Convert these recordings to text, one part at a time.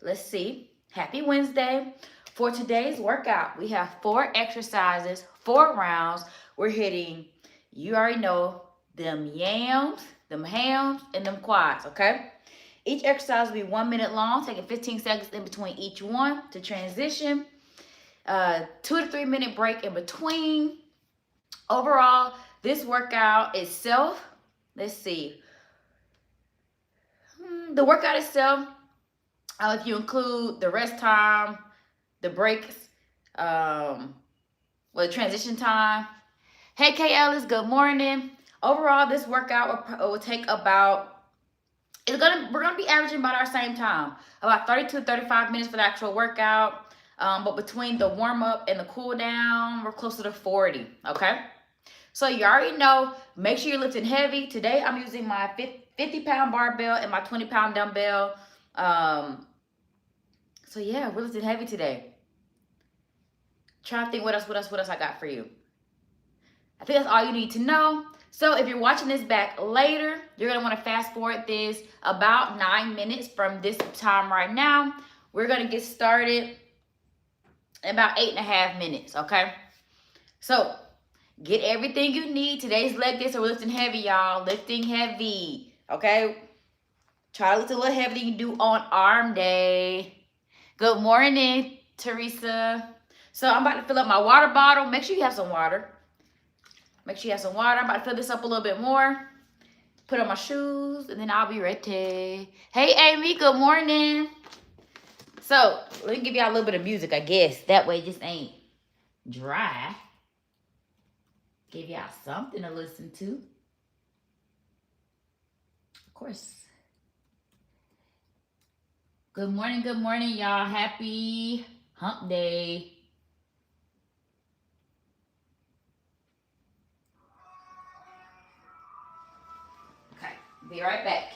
Let's see. Happy Wednesday. For today's workout, we have 4 exercises, 4 rounds. We're hitting, you already know, them yams, them hams, and them quads, okay? Each exercise will be 1 minute long, taking 15 seconds in between each one to transition. 2 to 3 minute break in between. Overall, this workout itself, let's see. The workout itself, if you include the rest time, the breaks, the transition time. Hey, K. Ellis, good morning. Overall, this workout will take about, we're gonna be averaging about our same time, about 32 to 35 minutes for the actual workout. But between the warm up and the cool down, we're closer to 40. Okay. So you already know, make sure you're lifting heavy. Today I'm using my 50-pound barbell and my 20-pound dumbbell. So yeah, we're lifting heavy today. Try to think what else I got for you. I think that's all you need to know. So if you're watching this back later, you're gonna wanna fast forward this about 9 minutes from this time right now. We're gonna get started in about 8.5 minutes, okay? So get everything you need. Today's leg day, so we're lifting heavy, y'all. Lifting heavy, okay? Try to lift a little heavier than you do on arm day. Good morning, Teresa. So I'm about to fill up my water bottle. Make sure you have some water. Make sure you have some water. I'm about to fill this up a little bit more. Put on my shoes, and then I'll be ready. Hey, Amy, good morning. So let me give y'all a little bit of music, I guess. That way it just ain't dry. Give y'all something to listen to. Of course. Good morning, y'all. Happy hump day. Okay, be right back.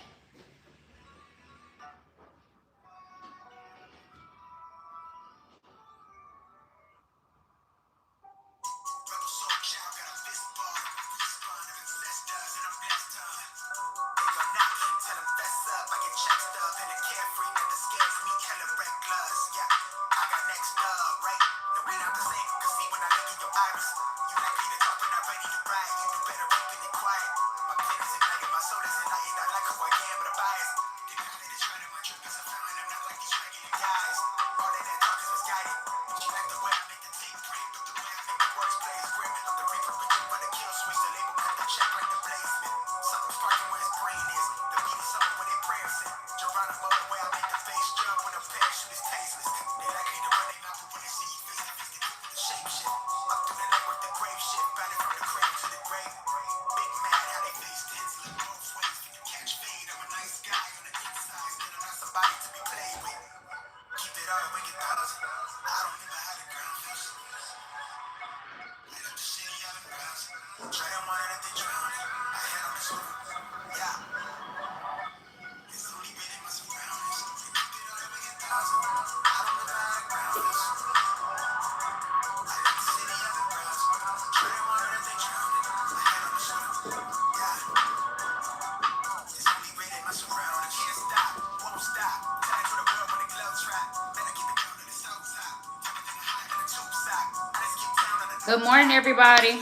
Good morning, everybody.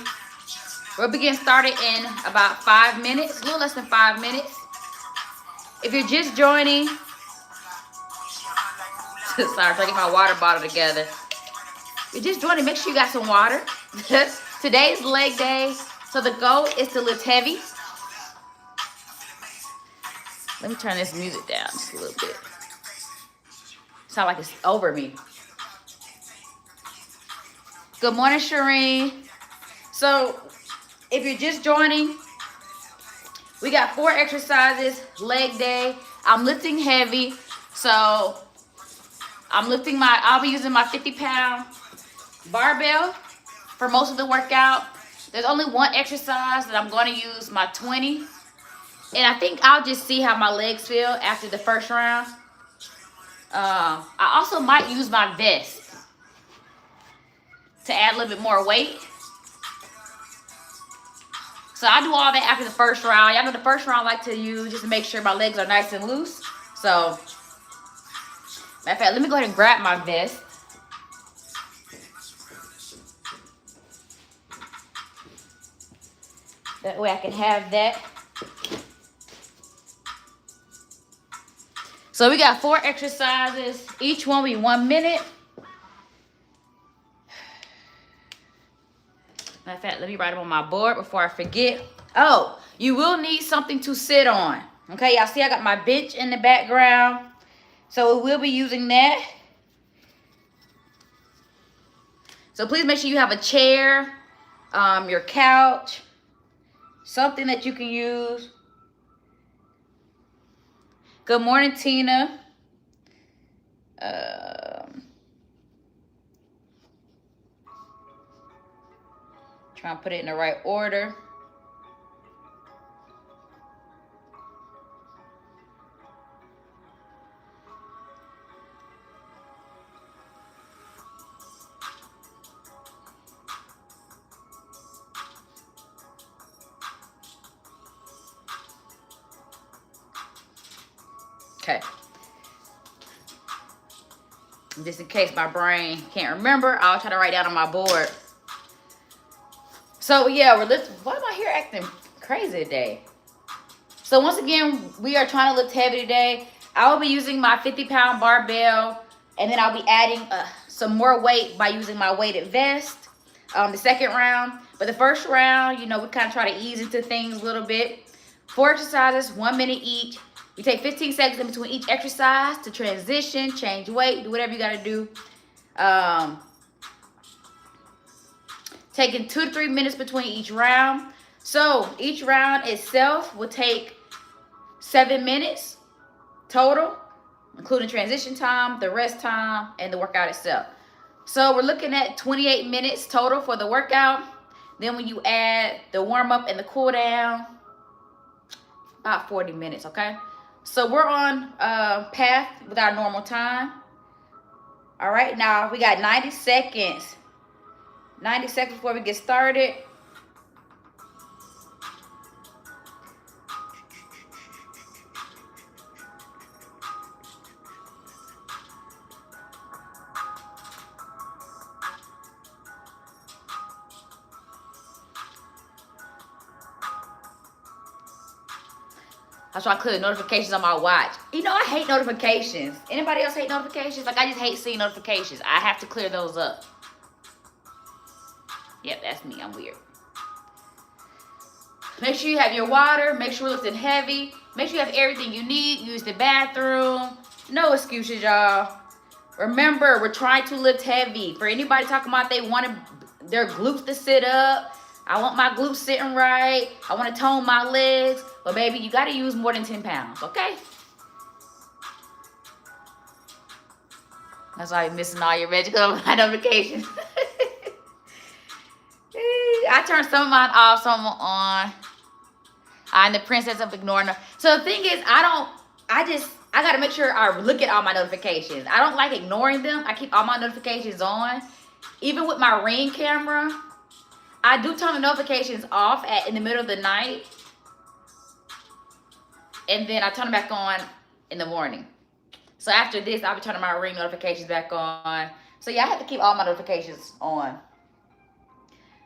We'll begin started in about 5 minutes, a little less than 5 minutes. If you're just joining, sorry, trying to get my water bottle together. If you're just joining, make sure you got some water. Today's leg day, so the goal is to lift heavy. Let me turn this music down just a little bit. Sound like it's over me. Good morning, Shireen. So if you're just joining, we got 4 exercises, leg day. I'm lifting heavy. So I'll be using my 50-pound barbell for most of the workout. There's only one exercise that I'm going to use my 20. And I think I'll just see how my legs feel after the first round. I also might use my vest to add a little bit more weight. So I do all that after the first round. Y'all know the first round I like to use just to make sure my legs are nice and loose. So Matter of fact, let me go ahead and grab my vest. That way I can have that. So we got 4 exercises. Each one will be 1 minute. Matter of fact, let me write them on my board before I forget. Oh, you will need something to sit on. Okay, y'all see I got my bench in the background. So we will be using that. So please make sure you have a chair, your couch, something that you can use. Good morning, Tina. Trying to put it in the right order. Okay. Just in case my brain can't remember, I'll try to write down on my board. So yeah, we're lifting. Why am I here acting crazy today? So once again, we are trying to lift heavy today. I will be using my 50-pound barbell, and then I'll be adding some more weight by using my weighted vest. The second round, but the first round, you know, we kind of try to ease into things a little bit. 4 exercises, 1 minute each. We take 15 seconds in between each exercise to transition, change weight, do whatever you got to do. Taking 2 to 3 minutes between each round. So each round itself will take 7 minutes total, including transition time, the rest time, and the workout itself. So we're looking at 28 minutes total for the workout. Then when you add the warm up and the cool down, about 40 minutes, okay? So we're on path with our normal time. All right, now we got 90 seconds. 90 seconds before we get started. I try to clear the notifications on my watch. You know, I hate notifications. Anybody else hate notifications? Like, I just hate seeing notifications. I have to clear those up. Yep, that's me. I'm weird. Make sure you have your water. Make sure you're lifting heavy. Make sure you have everything you need. Use the bathroom. No excuses, y'all. Remember, we're trying to lift heavy. For anybody talking about they want their glutes to sit up, I want my glutes sitting right. I want to tone my legs. But baby, you got to use more than 10 pounds, okay? That's why you're missing all your magical notifications. I turned some of mine off, some of them on. I'm the princess of ignoring them. So the thing is, I got to make sure I look at all my notifications. I don't like ignoring them. I keep all my notifications on. Even with my Ring camera, I do turn the notifications off in the middle of the night. And then I turn them back on in the morning. So after this, I'll be turning my Ring notifications back on. So yeah, I have to keep all my notifications on.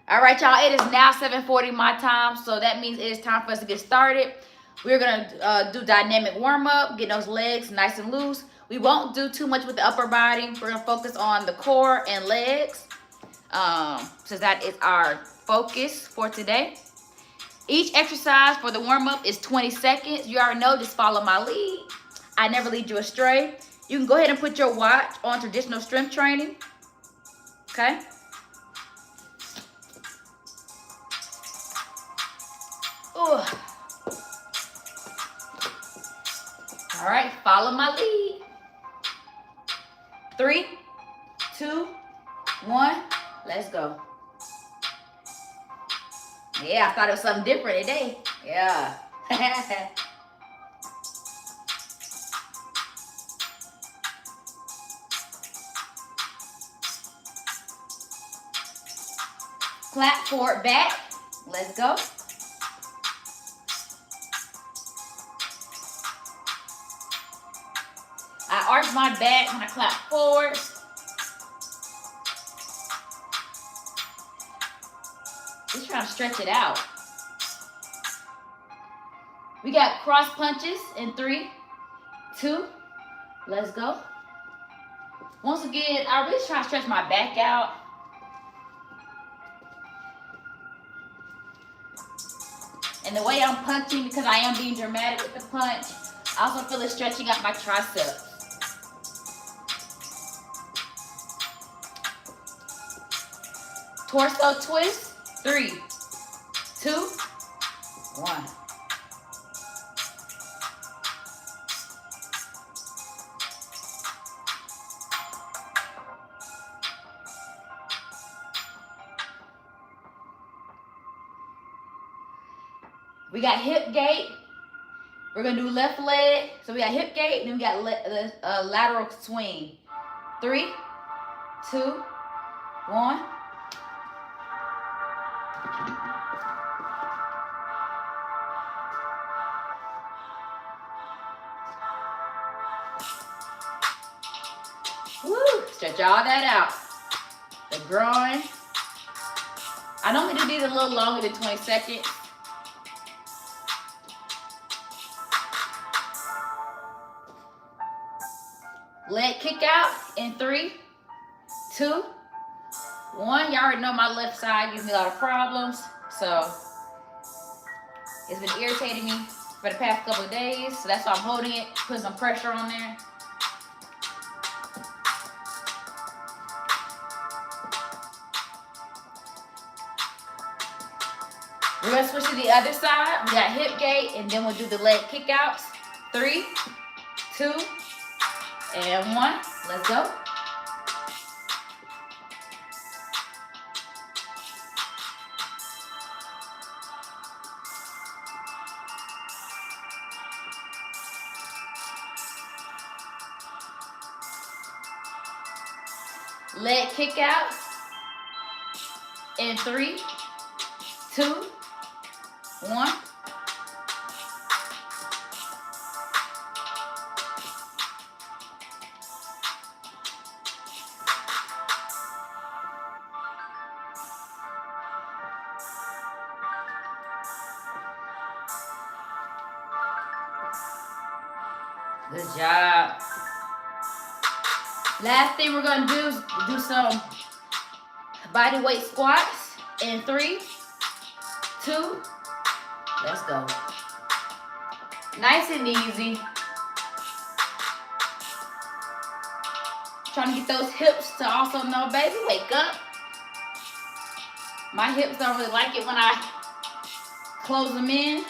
All right, y'all, it is now 7:40 my time. So that means it is time for us to get started. We're going to do dynamic warm-up, get those legs nice and loose. We won't do too much with the upper body. We're going to focus on the core and legs, since that is our focus for today. Each exercise for the warm-up is 20 seconds. You already know, just follow my lead. I never lead you astray. You can go ahead and put your watch on traditional strength training. Okay? Ooh. All right, follow my lead. 3, 2, 1, let's go. Yeah, I thought it was something different today. Yeah. Clap forward back. Let's go. I arch my back when I clap forward. Just trying to stretch it out. We got cross punches in 3, 2, let's go. Once again, I really try to stretch my back out. And the way I'm punching, because I am being dramatic with the punch, I also feel it stretching out my triceps. Torso twist, 3, 2, 1. We got hip gate. We're gonna do left leg. So we got hip gate, and then we got lateral swing. 3, 2, 1. Woo! Stretch all that out. The groin. I normally do these a little longer than 20 seconds. Leg kick out in 3, 2, 1. Y'all already know my left side gives me a lot of problems. So it's been irritating me for the past couple of days. So that's why I'm holding it, putting some pressure on there. We're gonna switch to the other side. We got hip gate, and then we'll do the leg kick outs. 3, 2, and 1. Let's go. Leg kick out in 3, 2, 1. Good job. Last thing we're gonna do is do some body weight squats in 3, 2, let's go. Nice and easy. Trying to get those hips to also know, baby, wake up. My hips don't really like it when I close them in.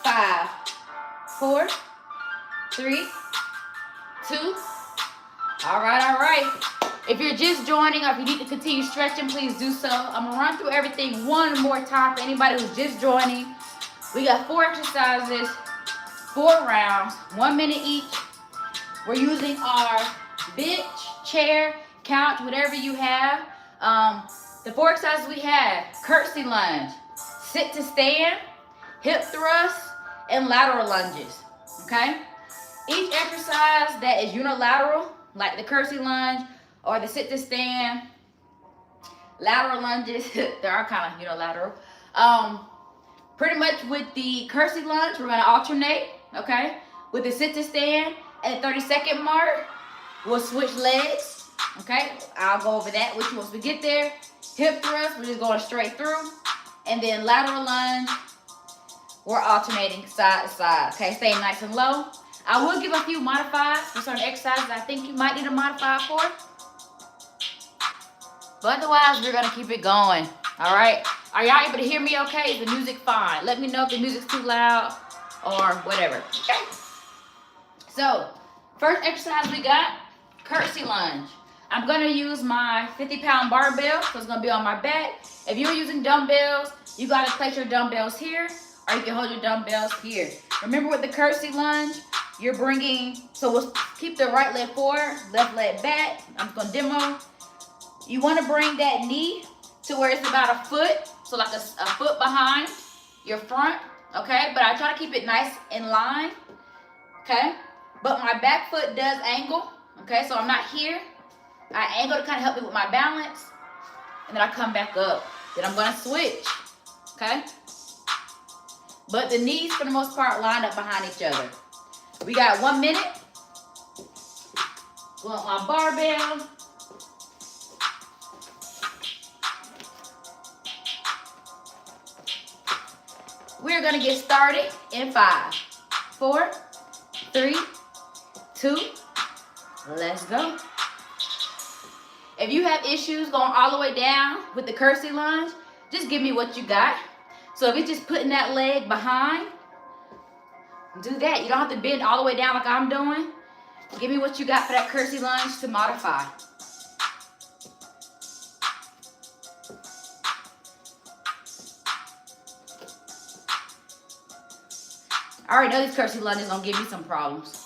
5, 4, 3, 2. All right. If you're just joining, or if you need to continue stretching, please do so. I'm gonna run through everything one more time for anybody who's just joining. We got 4 exercises, 4 rounds, 1 minute each. We're using our bench, chair, couch, whatever you have. The 4 exercises we have: curtsy lunge, sit to stand, hip thrust, and lateral lunges. Okay? Each exercise that is unilateral, like the curtsy lunge or the sit to stand, lateral lunges, they are kind of unilateral. Pretty much with the curtsy lunge, we're gonna alternate, okay? With the sit to stand, at the 30-second mark, we'll switch legs, okay? I'll go over that with you once we get there. Hip thrust, we're just going straight through. And then lateral lunge, we're alternating side to side, okay? Stay nice and low. I will give a few modifiers for certain exercises I think you might need a modifier for. But otherwise, we're gonna keep it going, all right? Are y'all able to hear me okay? Is the music fine? Let me know if the music's too loud or whatever, okay? So, first exercise we got, curtsy lunge. I'm gonna use my 50-pound barbell, so it's gonna be on my back. If you're using dumbbells, you gotta place your dumbbells here, or you can hold your dumbbells here. Remember with the curtsy lunge, you're bringing, so we'll keep the right leg forward, left leg back. I'm just gonna demo. You wanna bring that knee to where it's about a foot, so like a foot behind your front, okay? But I try to keep it nice in line, okay? But my back foot does angle, okay? So I'm not here. I angle to kind of help me with my balance, and then I come back up. Then I'm gonna switch, okay? But the knees, for the most part, line up behind each other. We got 1 minute. Going on barbell. We're gonna get started in 5, 4, 3, 2, let's go. If you have issues going all the way down with the curtsy lunge, just give me what you got. So if it's just putting that leg behind, do that. You don't have to bend all the way down like I'm doing. Give me what you got for that curtsy lunge to modify. I already know these curtsy lunges gonna give me some problems.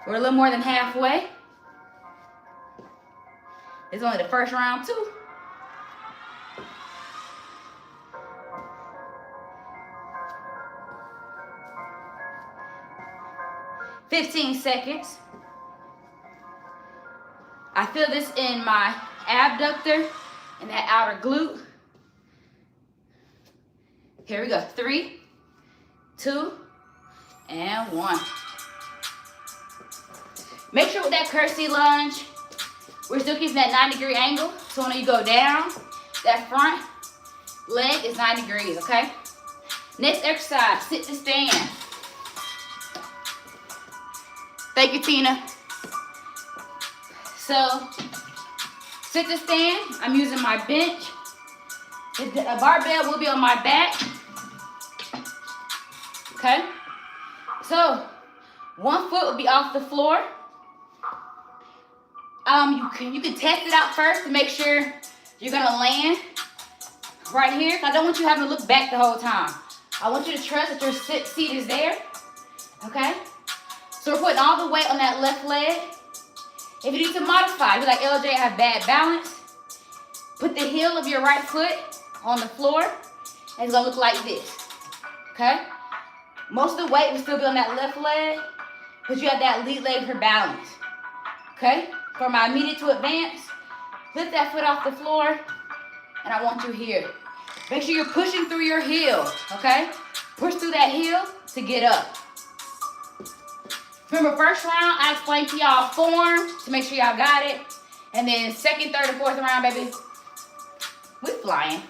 We're a little more than halfway. It's only the first round too. "15 seconds. I feel this in my abductor and that outer glute. Here we go. 3, 2, and 1. Make sure with that curtsy lunge, we're still keeping that 90-degree angle. So when you go down, that front leg is 90 degrees, okay? Next exercise, sit to stand. Thank you, Tina. So, sit to stand. I'm using my bench. A barbell will be on my back. Okay? So, 1 foot will be off the floor. You can test it out first to make sure you're gonna land right here. I don't want you having to look back the whole time. I want you to trust that your seat is there. Okay? So we're putting all the weight on that left leg. If you need to modify, if you're like, LJ, I have bad balance, put the heel of your right foot on the floor, and it's gonna look like this. Okay? Most of the weight will still be on that left leg, but you have that lead leg for balance. Okay? For my immediate to advance, lift that foot off the floor, and I want you here. Make sure you're pushing through your heel, okay? Push through that heel to get up. Remember, first round, I explained to y'all form to make sure y'all got it. And then second, third, and fourth round, baby, we flying.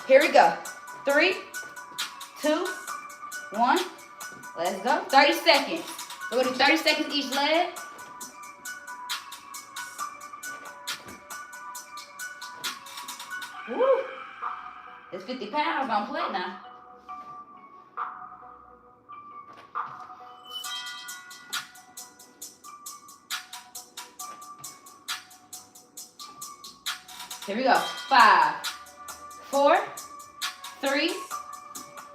Here we go. 3, 2, 1. Let's go. 30 seconds. So we're going to do 30 seconds each leg. Woo. It's 50 pounds on plate now. Here we go. 5, 4, 3,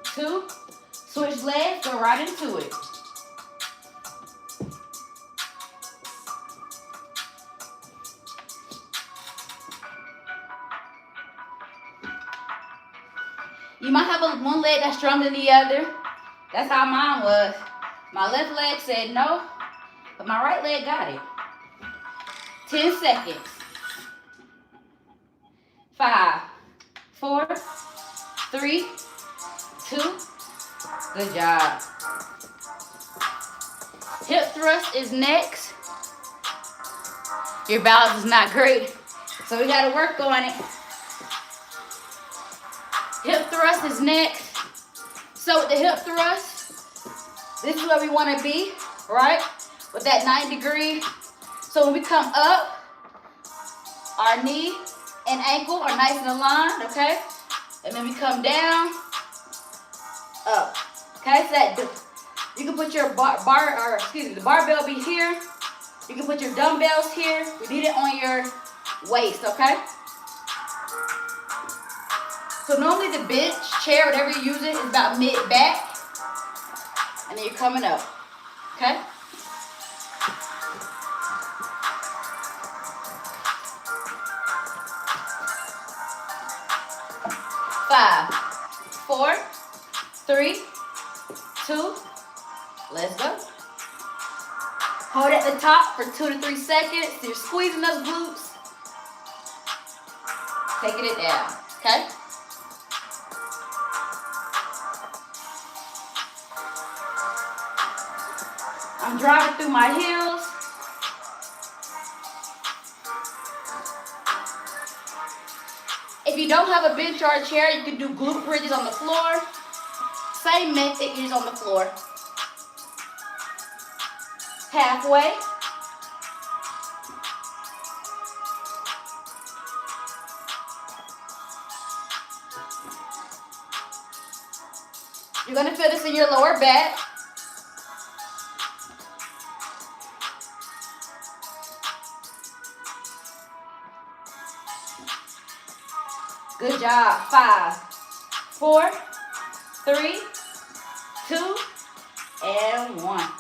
2. Switch legs, go right into it. You might have one leg that's stronger than the other. That's how mine was. My left leg said no, but my right leg got it. 10 seconds. 5, 4, 3, 2. Good job. Hip thrust is next. Your balance is not great, so we got to work on it. Hip thrust is next. So with the hip thrust, this is where we want to be, right? With that 90-degree. So when we come up, our knee and ankle are nice and aligned, okay? And then we come down, up. Okay, so that you can put your the barbell be here. You can put your dumbbells here. We need it on your waist, okay? So normally the bench, chair, whatever you're using, is about mid-back. And then you're coming up, okay? 5, 4, 3, 2. Let's go. Hold at the top for 2 to 3 seconds. So you're squeezing those glutes. Taking it down, okay? I'm driving through my heels. If you don't have a bench or a chair, you can do glute bridges on the floor. Same method, you're just on the floor. Halfway. You're gonna feel this in your lower back. Good job. 5, 4, 3, 2, and 1.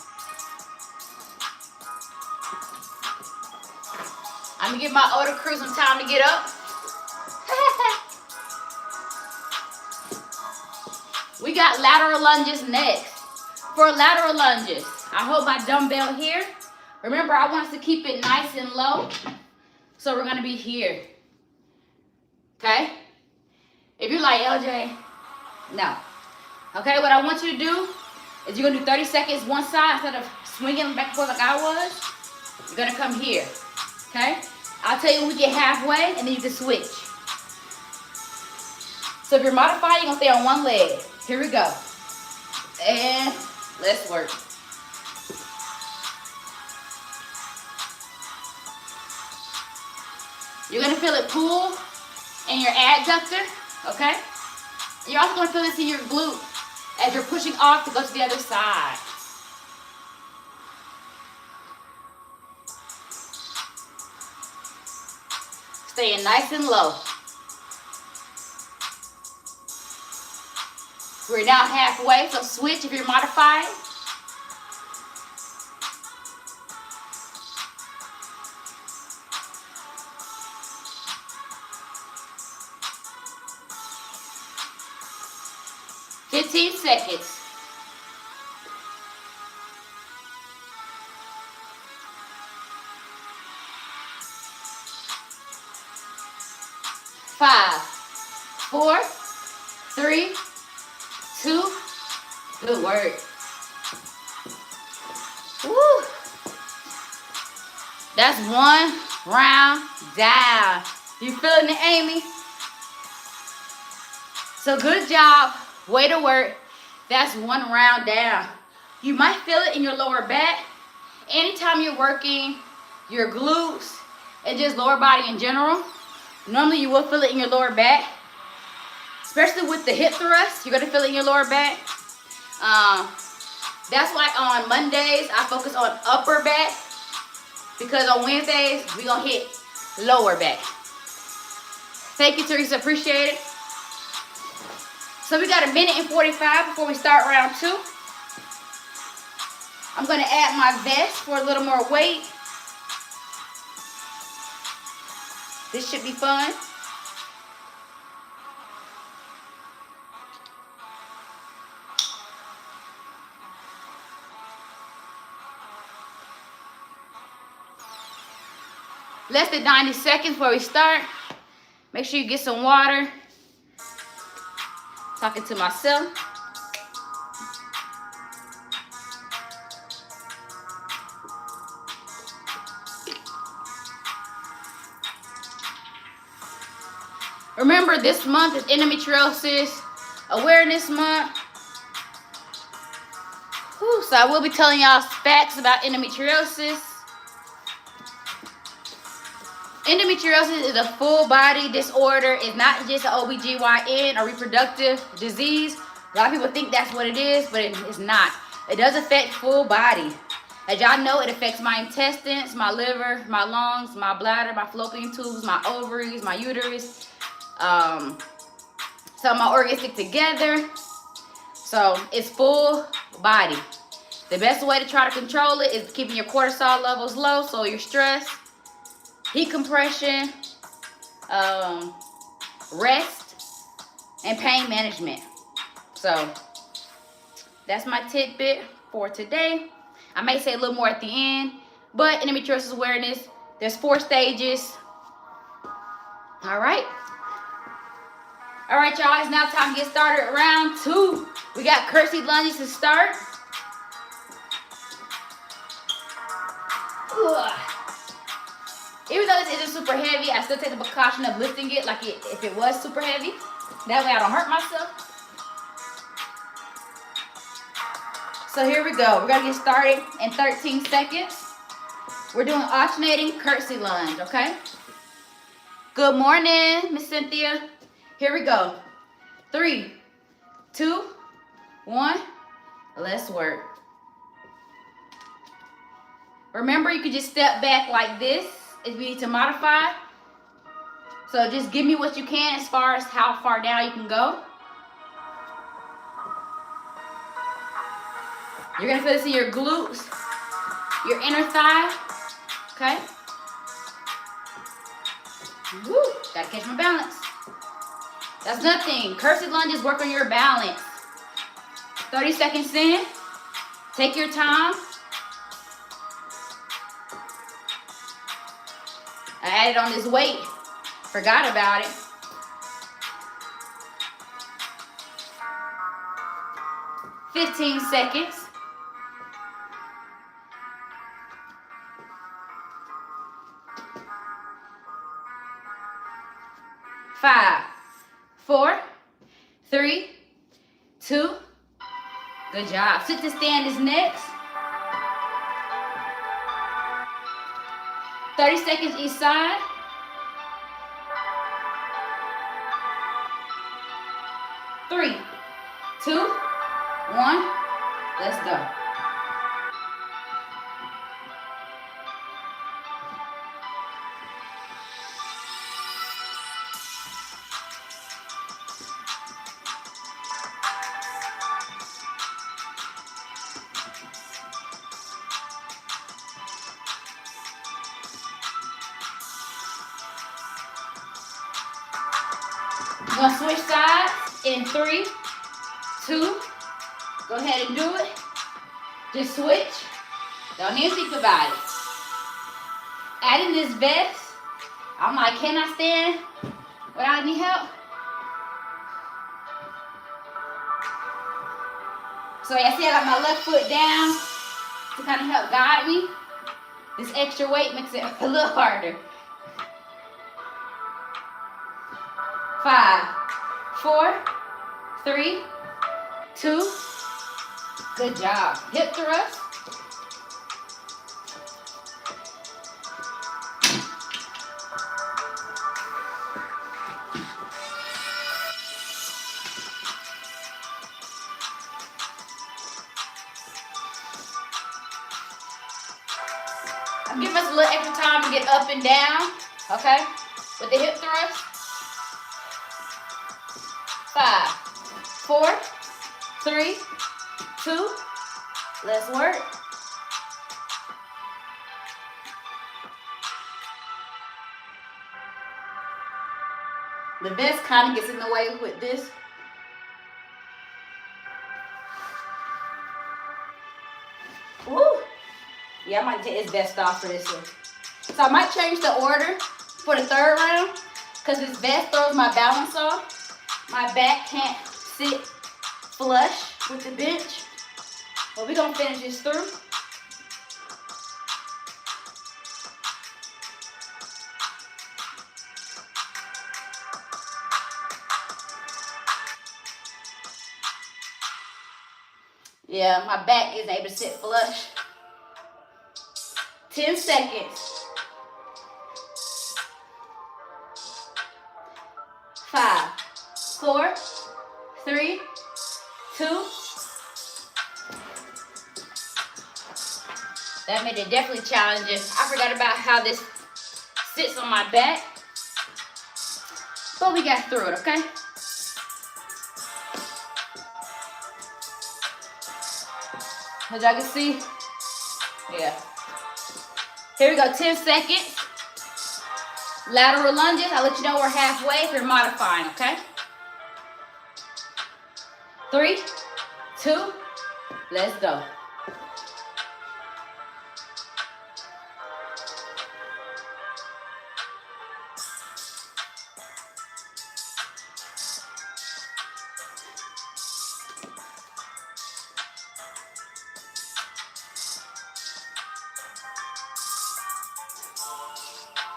I'm gonna give my older crew some time to get up. We got lateral lunges next. For lateral lunges, I hold my dumbbell here. Remember, I want us to keep it nice and low. So we're gonna be here. Okay? If you're like, LJ, no. Okay, what I want you to do is you're gonna do 30 seconds one side instead of swinging back and forth like I was. You're gonna come here. Okay? I'll tell you when we get halfway and then you can switch. So if you're modifying, you're gonna stay on one leg. Here we go. And let's work. You're gonna feel it pull in your adductor, okay? You're also gonna feel this in your glute as you're pushing off to go to the other side. Staying nice and low. We're now halfway, so switch if you're modifying. $15 seconds. 5, 4, 3, 2. Good work. Woo. That's one round down. You feeling it, Amy? So good job. Way to work. That's one round down. You might feel it in your lower back. Anytime you're working your glutes and just lower body in general, normally you will feel it in your lower back. Especially with the hip thrust, you're gonna feel it in your lower back. That's why on Mondays, I focus on upper back. Because on Wednesdays, we're gonna hit lower back. Thank you, Teresa, appreciate it. So we got 1 minute and 45 before we start round 2. I'm gonna add my vest for a little more weight. This should be fun. Less than 90 seconds before we start. Make sure you get some water. Talking to myself. Remember, this month is Endometriosis Awareness Month. Whew, so I will be telling y'all facts about endometriosis. Endometriosis is a full body disorder. It's not just an OBGYN or reproductive disease. A lot of people think that's what it is, but it's not. It does affect full body. As y'all know, it affects my intestines, my liver, my lungs, my bladder, my fallopian tubes, my ovaries, my uterus. Some of my organs stick together. So it's full body. The best way to try to control it is keeping your cortisol levels low, so your stress, heat compression, rest, and pain management. So that's my tidbit for today. I may say a little more at the end, but endometriosis awareness, there's 4 stages. All right. All right, y'all, it's now time to get started. Round 2. We got curl seat lunges to start. Ugh. Even though this isn't super heavy, I still take the precaution of lifting it like if it was super heavy. That way I don't hurt myself. So here we go. We're going to get started in 13 seconds. We're doing alternating curtsy lunge, okay? Good morning, Miss Cynthia. Here we go. 3, 2, 1. Let's work. Remember, you can just step back like this if you need to modify. So just give me what you can as far as how far down you can go. You're going to feel this in your glutes, your inner thigh, okay? Woo, gotta catch my balance. That's nothing. Curtsy lunges work on your balance. 30 seconds in. Take your time. I added on this weight. Forgot about it. "15 seconds. 5, 4, 3, 2. Good job. Sit to stand is next. 30 seconds each side. 3, 2, 1. Let's go. We're gonna switch sides in 3, 2. Go ahead and do it. Just switch. Don't even think about it. Adding this vest, I'm like, can I stand without any help? So I see I got my left foot down to kind of help guide me. This extra weight makes it a little harder. 5, 4, 3, 2. Good job. Hip thrust. I'm giving us a little extra time to get up and down, okay, with the hip thrust. 5, 4, 3, 2. Let's work. The vest kind of gets in the way with this. Woo! Yeah, I might take this vest off for this one. So I might change the order for the 3rd round because this vest throws my balance off. My back can't sit flush with the bench. But we're going to finish this through. Yeah, my back isn't able to sit flush. 10 seconds. 5, 4, 3, 2. That made it definitely challenging. I forgot about how this sits on my back. But we got through it, okay? As y'all can see, yeah. Here we go, 10 seconds. Lateral lunges, I'll let you know we're halfway if you're modifying, okay? 3, 2, let's go.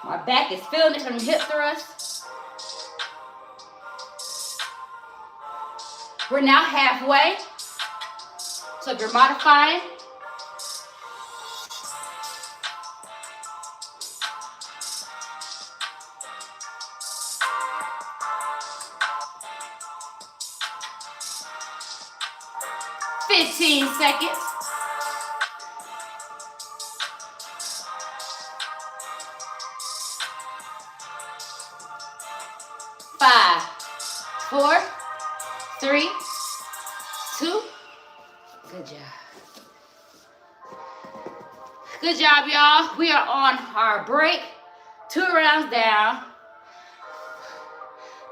My back is feeling it from the hip thrust. We're now halfway. So if you're modifying, "15 seconds. 5, 4, 3, 2. Good job. Good job, y'all. We are on our break. 2 rounds down.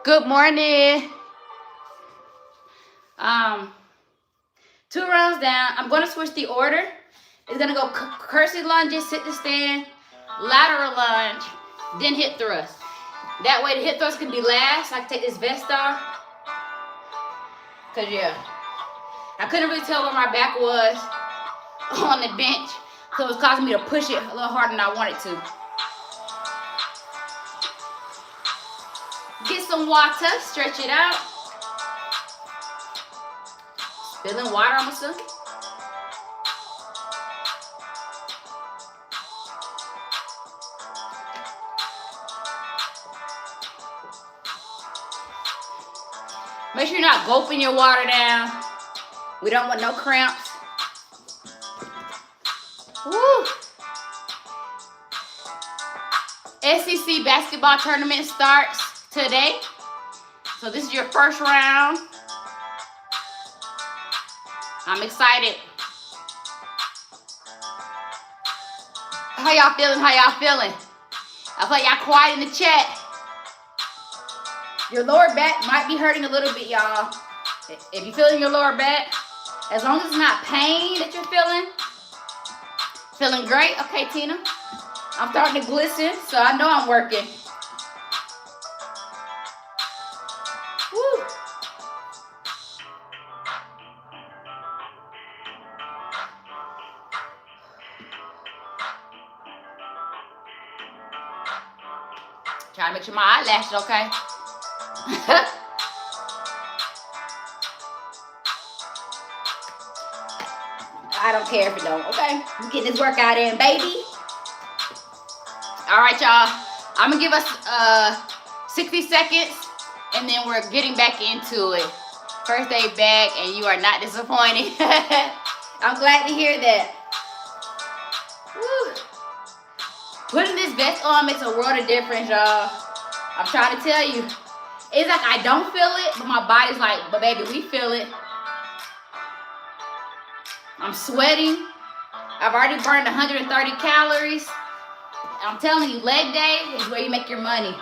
Good morning. 2 rounds down. I'm going to switch the order. It's going to go curtsy lunges, sit to stand, lateral lunge, then hip thrust. That way the hip thrust can be last. I can take this vest off. Because, yeah, I couldn't really tell where my back was on the bench. So it was causing me to push it a little harder than I wanted to. Get some water, stretch it out. Spilling water on myself. Make sure you're not gulping your water down. We don't want no cramps. Woo! SEC basketball tournament starts today. So this is your first round. I'm excited. How y'all feeling? How y'all feeling? I feel like y'all quiet in the chat. Your lower back might be hurting a little bit, y'all. If you're feeling your lower back, as long as it's not pain that you're feeling. Feeling great? Okay, Tina. I'm starting to glisten, so I know I'm working. Woo. Try to make sure my eyelashes okay. I don't care if it don't, okay? I'm getting this workout in, baby. All right, y'all. I'm gonna give us 60 seconds, and then we're getting back into it. First day back, and you are not disappointed. I'm glad to hear that. Woo. Putting this vest on makes a world of difference, y'all. I'm trying to tell you. It's like I don't feel it, but my body's like, but baby, we feel it. I'm sweating. I've already burned 130 calories. I'm telling you, leg day is where you make your money.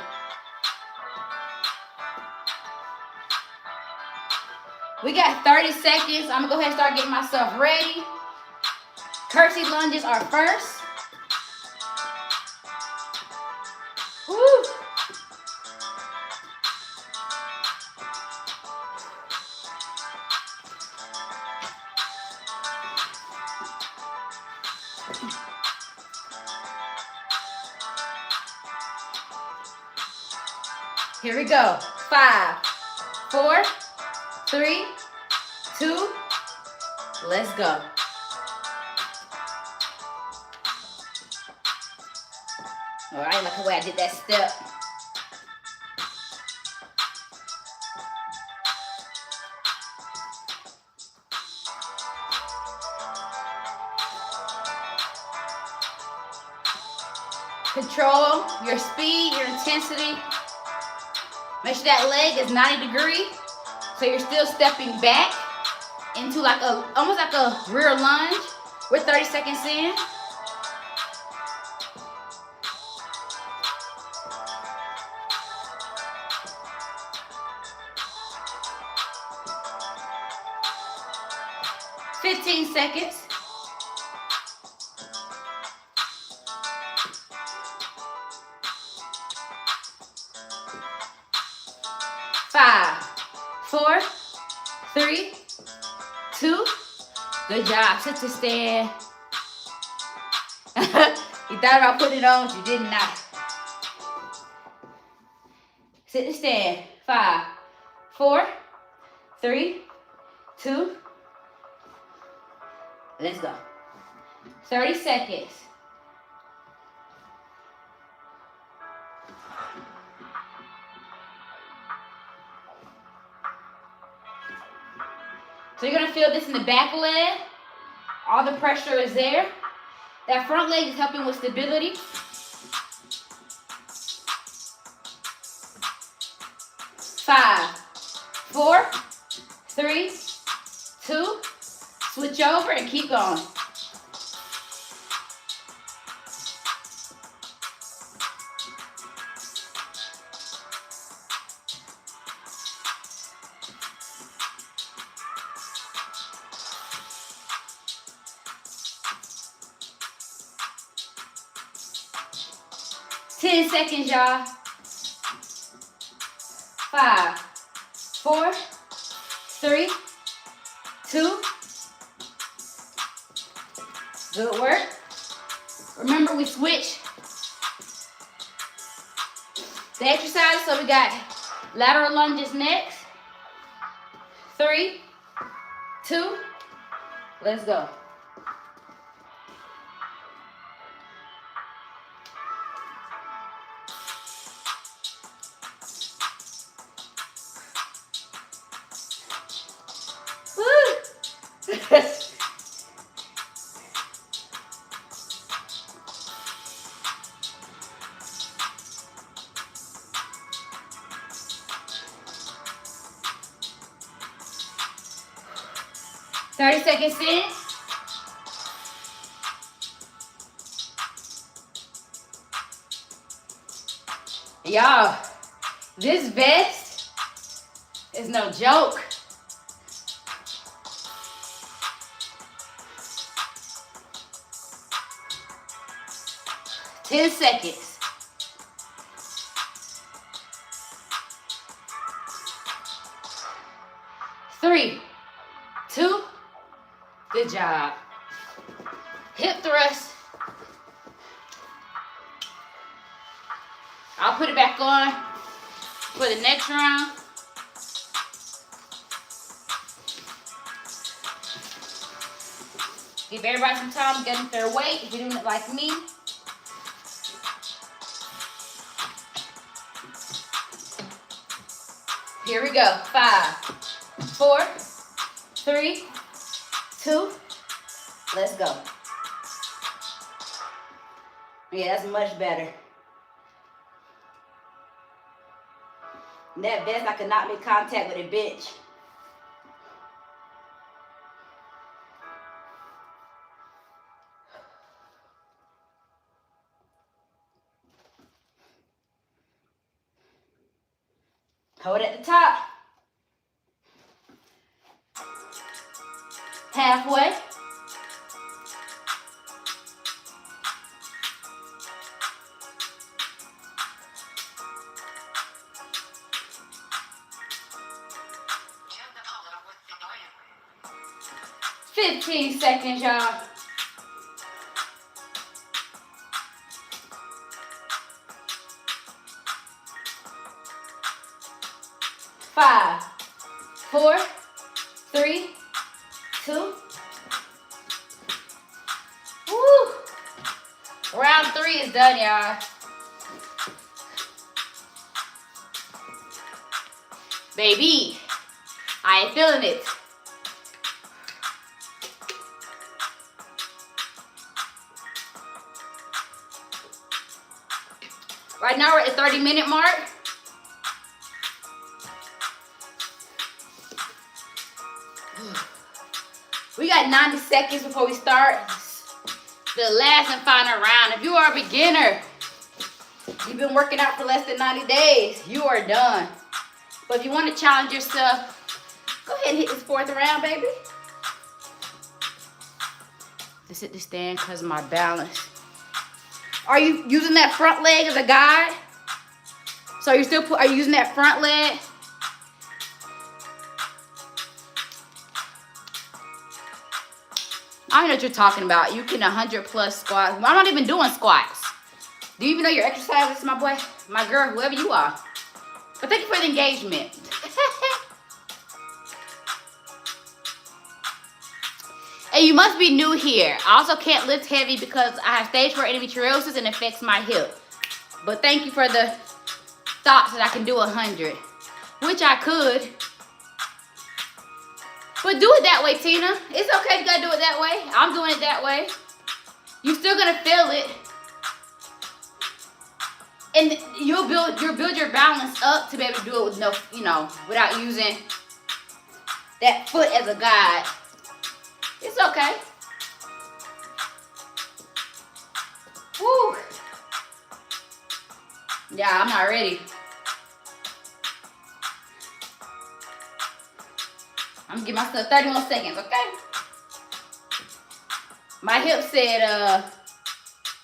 We got 30 seconds. I'm gonna go ahead and start getting myself ready. Curtsy lunges are first. Woo. Here we go. 5, 4, 3, 2, let's go. All right, like the way I did that step. Control your speed, your intensity. Make sure that leg is 90 degrees, so you're still stepping back into like almost like a rear lunge. We're 30 seconds in. 15 seconds. 5, 4, 3, 2. Good job. Sit to stand. You thought about putting it on, but you did not. Sit to stand. 5, 4, 3, 2. Let's go. 30 seconds. So you're gonna feel this in the back leg. All the pressure is there. That front leg is helping with stability. 5, 4, 3, 2. Switch over and keep going. Ten seconds, y'all. 5, 4, 3, 2. Good work. Remember, we switch the exercise, so we got lateral lunges next. 3, 2, let's go. Woo! 30 seconds in. Y'all, this vest is no joke. Ten seconds. Three, 2. Good job. Hip thrust. I'll put it back on for the next round. Give everybody some time to get into their weight if you're doing it like me. Here we go. 5, 4, 3, 2. Let's go. Yeah, that's much better. That vest, I could not make contact with a bench. Hold at the top. Halfway. Fifteen seconds, y'all. Five, 4, 3, 2. Woo! Round 3 is done, y'all. Baby, I ain't feeling it. Right now we're at the 30-minute mark. We got 90 seconds before we start the last and final round. If you are a beginner, you've been working out for less than 90 days, you are done. But if you want to challenge yourself, go ahead and hit this 4th round, baby. to sit to stand because of my balance. Are you using that front leg as a guide? So are you using that front leg? I don't know what you're talking about. You can 100+ squats. I'm not even doing squats. Do you even know your exercises, my boy, my girl, whoever you are? But thank you for the engagement. And you must be new here. I also can't lift heavy because I have stage 4 endometriosis and it affects my hip. But thank you for the thoughts that I can do 100, which I could. But do it that way, Tina. It's okay if you gotta do it that way. I'm doing it that way. You're still gonna feel it. And you'll build your balance up to be able to do it with no, without using that foot as a guide. It's okay. Woo. Yeah, I'm not ready. I'm gonna give myself 31 seconds, okay? My hip said,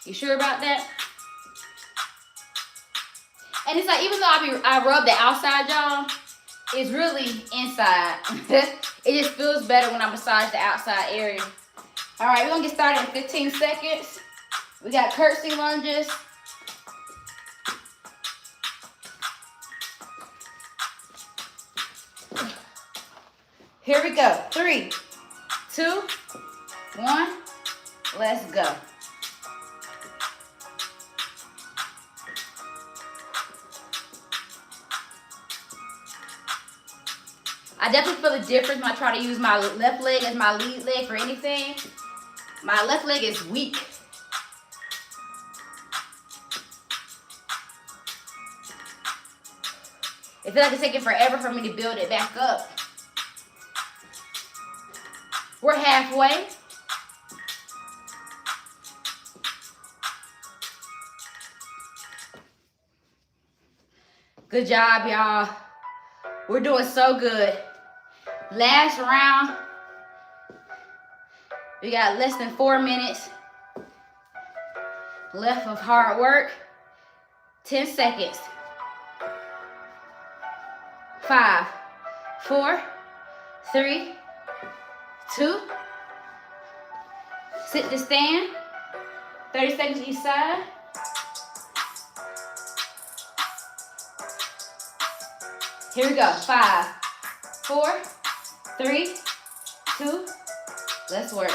you sure about that? And it's like, even though I rub the outside, y'all, it's really inside. It just feels better when I massage the outside area. All right, we're gonna get started in 15 seconds. We got curtsy lunges. Here we go. 3, 2, 1. Let's go. I definitely feel the difference when I try to use my left leg as my lead leg for anything. My left leg is weak. It feels like it's taking forever for me to build it back up. We're halfway. Good job, y'all. We're doing so good. Last round. We got less than 4 minutes left of hard work. 10 seconds. 5, 4, 3, 2. Sit to stand. 30 seconds each side. Here we go. 5, 4, 3, 2. Let's work.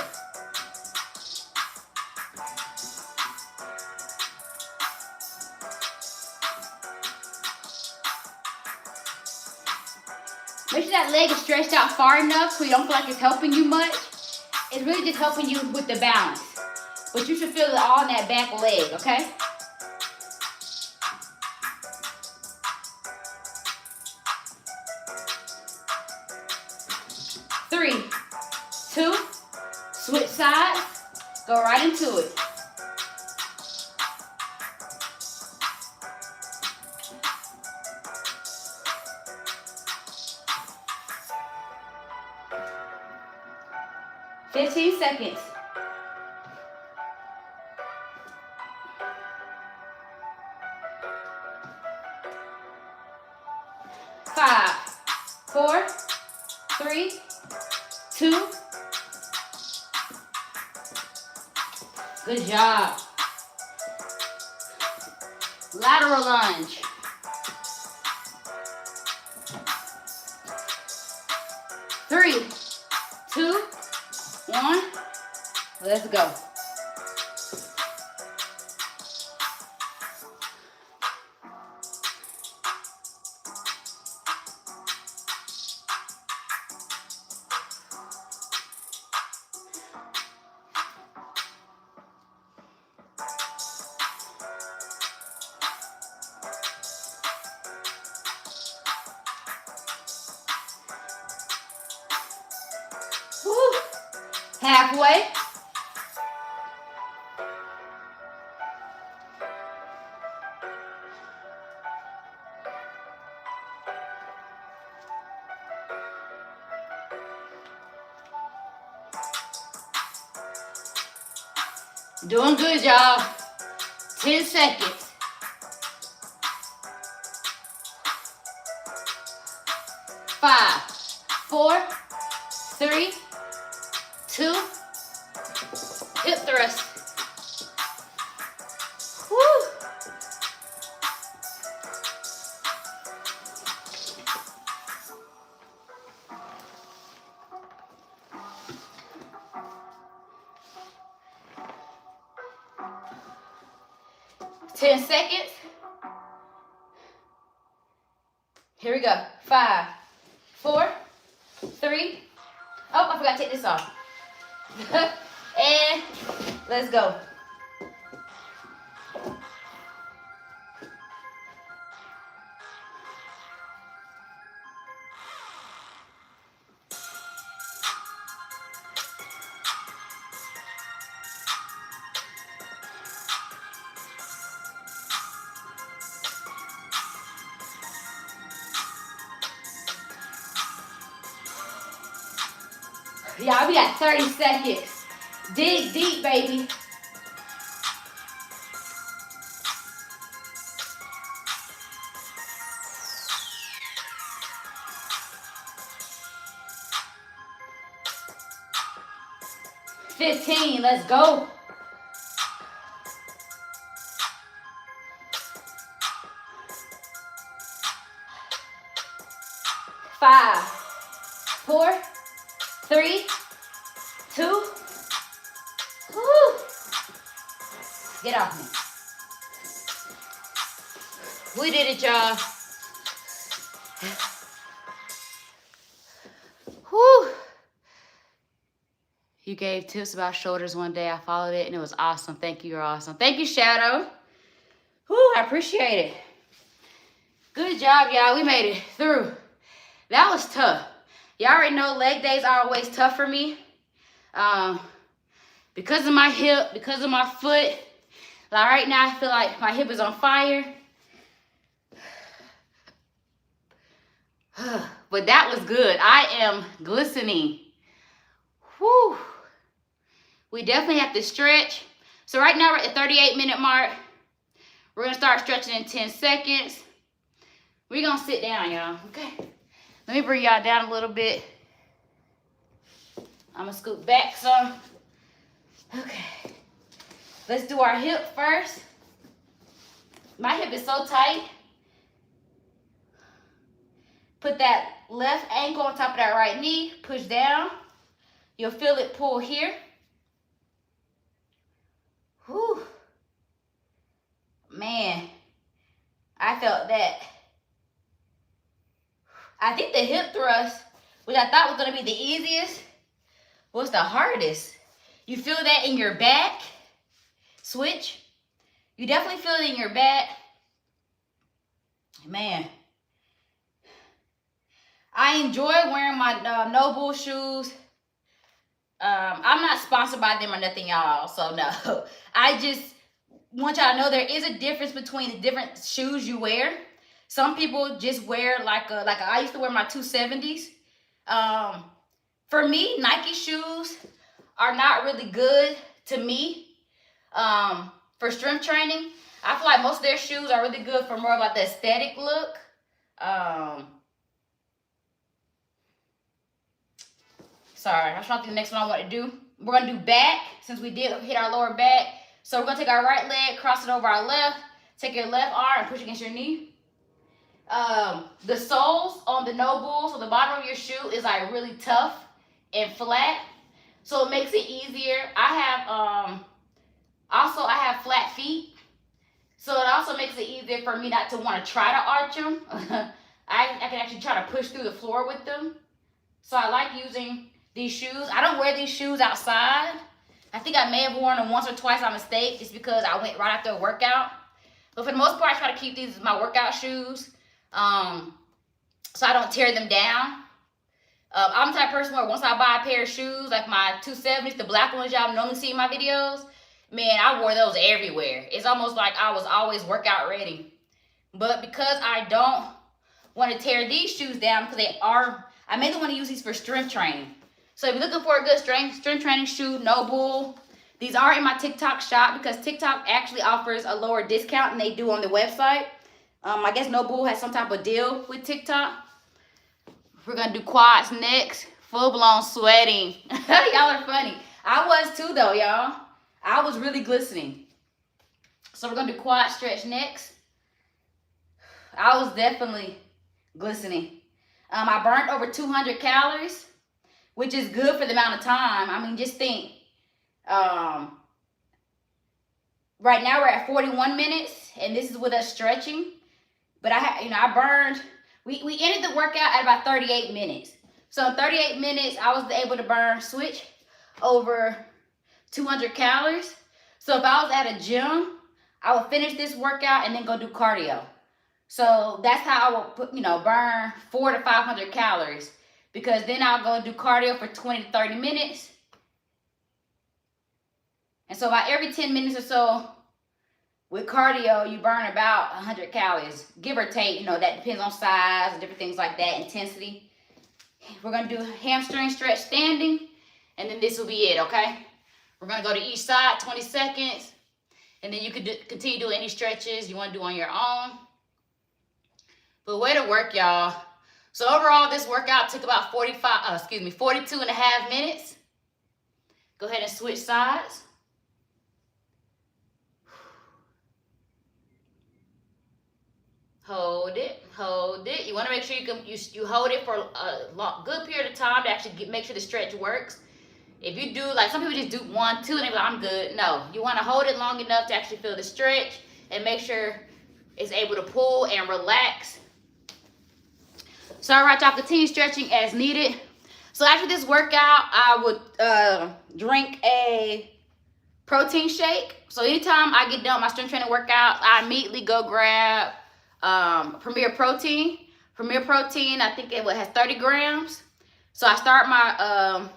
Make sure that leg is stretched out far enough so you don't feel like it's helping you much. It's really just helping you with the balance. But you should feel it all in that back leg, okay? 3, 2, switch sides, go right into it. $15 seconds. 5, 4, 3, 2. Good job. Lateral lunge. 3, 2, 1. Let's go. Woo. Halfway. Doing good, y'all. 10 seconds. 5, 4, 3, 2, hip thrust. Woo. Ten seconds. Here we go. 5, 4, 3. Oh, I forgot to take this off. And let's go. Y'all, we got 30 seconds. Dig deep, baby. $15, let's go. 5, 4, 3, 2. Woo. Get off me. We did it, y'all. Whew. You gave tips about shoulders one day. I followed it and it was awesome. Thank you, you're awesome. Thank you, Shadow. Whew, I appreciate it. Good job, y'all. We made it through. That was tough. Y'all already know leg days are always tough for me. Because of my hip, because of my foot. Like right now, I feel like my hip is on fire. But that was good. I am glistening. Whew. We definitely have to stretch. So right now we're at the 38-minute mark. We're gonna start stretching in 10 seconds. We're gonna sit down, y'all, okay? Let me bring y'all down a little bit. I'm gonna scoot back some. Okay. Let's do our hip first. My hip is so tight. Put that left ankle on top of that right knee. Push down. You'll feel it pull here. Whew. Man, I felt that. I think the hip thrust, which I thought was gonna be the easiest, was the hardest. You feel that in your back. Switch. You definitely feel it in your back. Man. I enjoy wearing my No Bull shoes. I'm not sponsored by them or nothing, y'all, so no. I just want y'all to know there is a difference between the different shoes you wear. Some people just wear like I used to wear my 270s. For me, Nike shoes are not really good to me for strength training. I feel like most of their shoes are really good for more of like the aesthetic look. Sorry, I'm trying to think the next one I want to do. We're going to do back since we did hit our lower back. So we're going to take our right leg, cross it over our left. Take your left arm and push against your knee. The soles on the No Bull, so the bottom of your shoe is like really tough and flat. So it makes it easier. I have flat feet. So it also makes it easier for me not to want to try to arch them. I can actually try to push through the floor with them. So I like using these shoes. I don't wear these shoes outside. I think I may have worn them once or twice by mistake just because I went right after a workout. But for the most part, I try to keep these as my workout shoes so I don't tear them down. I'm the type of person where once I buy a pair of shoes, like my 270s, the black ones y'all normally see in my videos, man, I wore those everywhere. It's almost like I was always workout ready. But because I don't want to tear these shoes down because I mainly want to use these for strength training. So if you're looking for a good strength training shoe, No Bull, These are in my TikTok shop because TikTok actually offers a lower discount than they do on the website. I guess No Bull has some type of deal with TikTok. We're going to do quads next. Full-blown sweating. Y'all are funny. I was too, though, y'all. I was really glistening. So we're going to do quad stretch next. I was definitely glistening. I burned over 200 calories, which is good for the amount of time. I mean, just think. Right now we're at 41 minutes, and this is with us stretching. But I burned. We ended the workout at about 38 minutes. So in 38 minutes, I was able to switch over 200 calories. So if I was at a gym, I would finish this workout and then go do cardio. So that's how I would burn 400 to 500 calories, because then I'll go do cardio for 20 to 30 minutes. And so about every 10 minutes or so with cardio, you burn about 100 calories, give or take. That depends on size and different things like that, intensity. We're going to do hamstring stretch standing, and then this will be it, okay? We're going to go to each side, 20 seconds, and then you can continue doing any stretches you want to do on your own. But way to work, y'all. So overall, this workout took about 42 and a half minutes. Go ahead and switch sides. Hold it, hold it. You want to make sure you hold it for a good period of time to actually make sure the stretch works. If you do, like some people just do 1, 2, and they're like, I'm good. No, you want to hold it long enough to actually feel the stretch and make sure it's able to pull and relax. So all right, y'all, continue stretching as needed. So after this workout, I would drink a protein shake. So anytime I get done with my strength training workout, I immediately go grab Premier Protein. Premier Protein, I think it has 30 grams. So I start my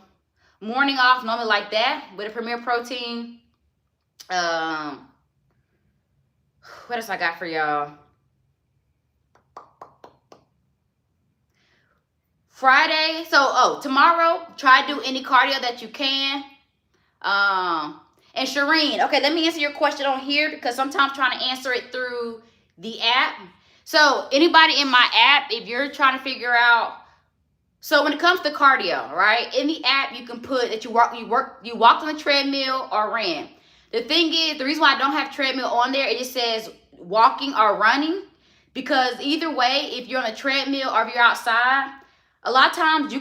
morning off normally like that with a Premier Protein. What else I got for y'all? Friday, tomorrow, try to do any cardio that you can. And Shireen, okay, let me answer your question on here, because sometimes I'm trying to answer it through the app. So anybody in my app, if you're trying to figure out, so when it comes to cardio, right, in the app you can put that you walked on the treadmill or ran. The thing is, the reason why I don't have treadmill on there, it just says walking or running, because either way, if you're on a treadmill or if you're outside, a lot of times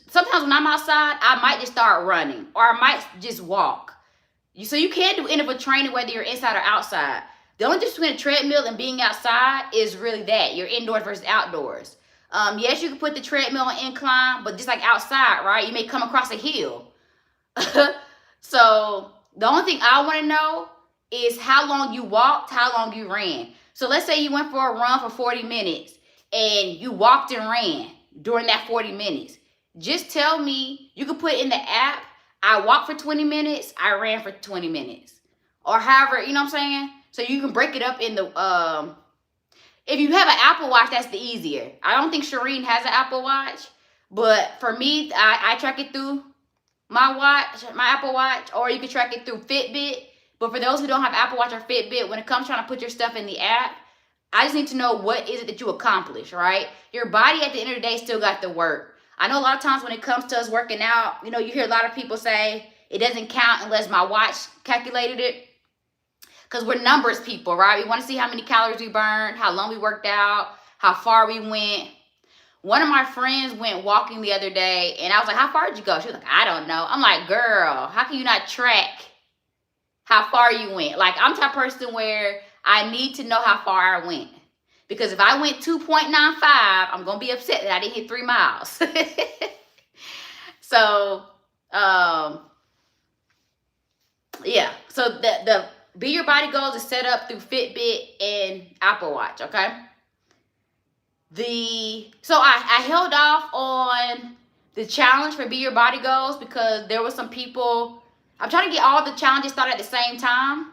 sometimes when I'm outside, I might just start running or I might just walk. So you can do interval training whether you're inside or outside. The only difference between a treadmill and being outside is really that. You're indoors versus outdoors. Yes, you can put the treadmill on incline, but just like outside, right, you may come across a hill. So the only thing I want to know is how long you walked, how long you ran. So let's say you went for a run for 40 minutes and you walked and ran during that 40 minutes. Just tell me, you can put in the app, I walked for 20 minutes, I ran for 20 minutes. Or however, you know what I'm saying? So you can break it up in the, if you have an Apple Watch, that's the easier. I don't think Shireen has an Apple Watch, but for me, I track it through my Apple Watch, or you can track it through Fitbit. But for those who don't have Apple Watch or Fitbit, when it comes trying to put your stuff in the app, I just need to know what is it that you accomplish, right? Your body at the end of the day still got to work. I know a lot of times when it comes to us working out, you hear a lot of people say it doesn't count unless my watch calculated it. Because we're numbers people, right? We want to see how many calories we burned, how long we worked out, how far we went. One of my friends went walking the other day, and I was like, how far did you go? She was like, I don't know. I'm like, girl, how can you not track how far you went? Like, I'm the type of person where I need to know how far I went. Because if I went 2.95, I'm going to be upset that I didn't hit 3 miles. So, yeah. So, the Be Your Body Goals is set up through Fitbit and Apple Watch, okay? So, I held off on the challenge for Be Your Body Goals because there were some people, I'm trying to get all the challenges started at the same time.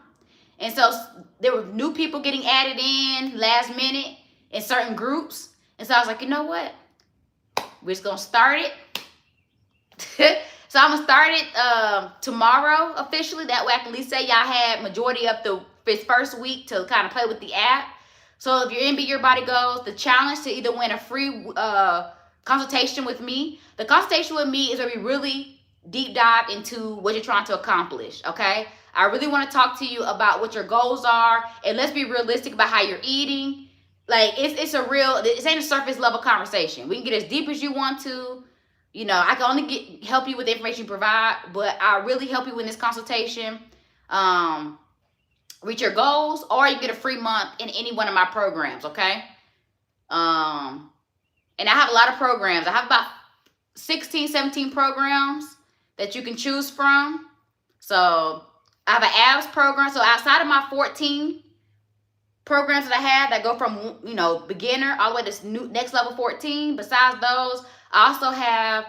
And so there were new people getting added in last minute in certain groups. And so I was like, you know what? We're just going to start it. So I'm gonna start it tomorrow officially. That way I can at least say y'all had majority of this first week to kind of play with the app. So if you're in Be Your Body Goals, the challenge to either win a free consultation with me. The consultation with me is where we really deep dive into what you're trying to accomplish, okay? I really want to talk to you about what your goals are, and let's be realistic about how you're eating. Like, this ain't a surface level conversation. We can get as deep as you want to. You know, I can only help you with the information you provide, but I really help you in this consultation. Reach your goals, or you get a free month in any one of my programs, okay? And I have a lot of programs. I have about 16, 17 programs that you can choose from. So I have an abs program. So outside of my 14 programs that I have that go from, you know, beginner all the way to next level 14, besides those, I also have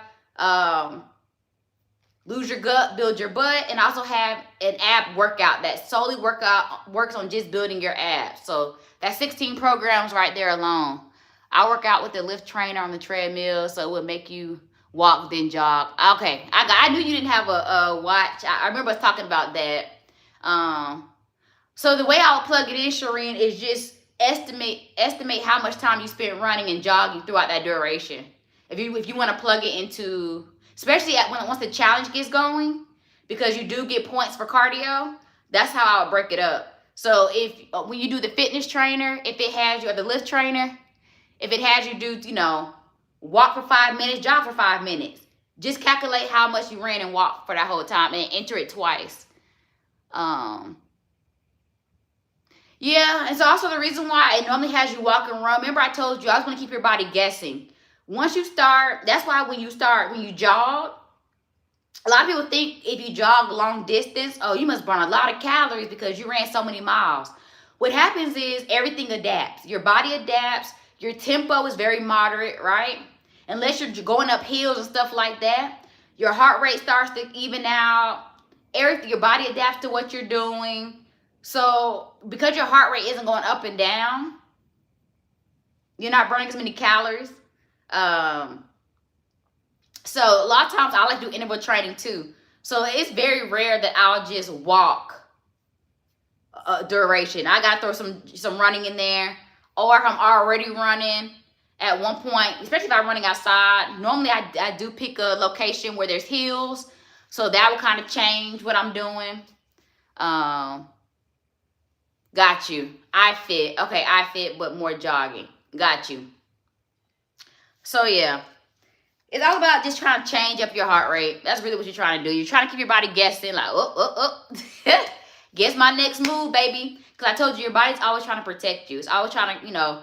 Lose Your Gut, Build Your Butt, and I also have an ab workout that solely works on just building your abs. So that's 16 programs right there alone. I work out with the lift trainer on the treadmill, so it would make you walk then jog. Okay, I knew you didn't have a watch. I remember us talking about that. So the way I'll plug it in, Shireen, is just estimate how much time you spend running and jogging throughout that duration. If you want to plug it into, especially once the challenge gets going, because you do get points for cardio, that's how I would break it up. So when you do the fitness trainer, if it has you, or the lift trainer, if it has you do, you know, walk for 5 minutes, jog for 5 minutes, just calculate how much you ran and walked for that whole time and enter it twice. Yeah, and so also the reason why it normally has you walk and run, remember I told you I was going to keep your body guessing. Once you start, that's why when you jog, a lot of people think if you jog long distance, oh, you must burn a lot of calories because you ran so many miles. What happens is everything adapts. Your body adapts. Your tempo is very moderate, right? Unless you're going up hills and stuff like that. Your heart rate starts to even out. Your body adapts to what you're doing. So because your heart rate isn't going up and down, you're not burning as many calories. So a lot of times I like to do interval training too. So it's very rare that I'll just walk duration. I gotta throw some running in there, or if I'm already running at one point, especially if I'm running outside. Normally I do pick a location where there's hills, so that will kind of change what I'm doing. Got you. Okay, I fit, but more jogging. Got you. So yeah, it's all about just trying to change up your heart rate. That's really what you're trying to do. You're trying to keep your body guessing, like, guess my next move, baby. Because I told you, your body's always trying to protect you. It's always trying to, you know,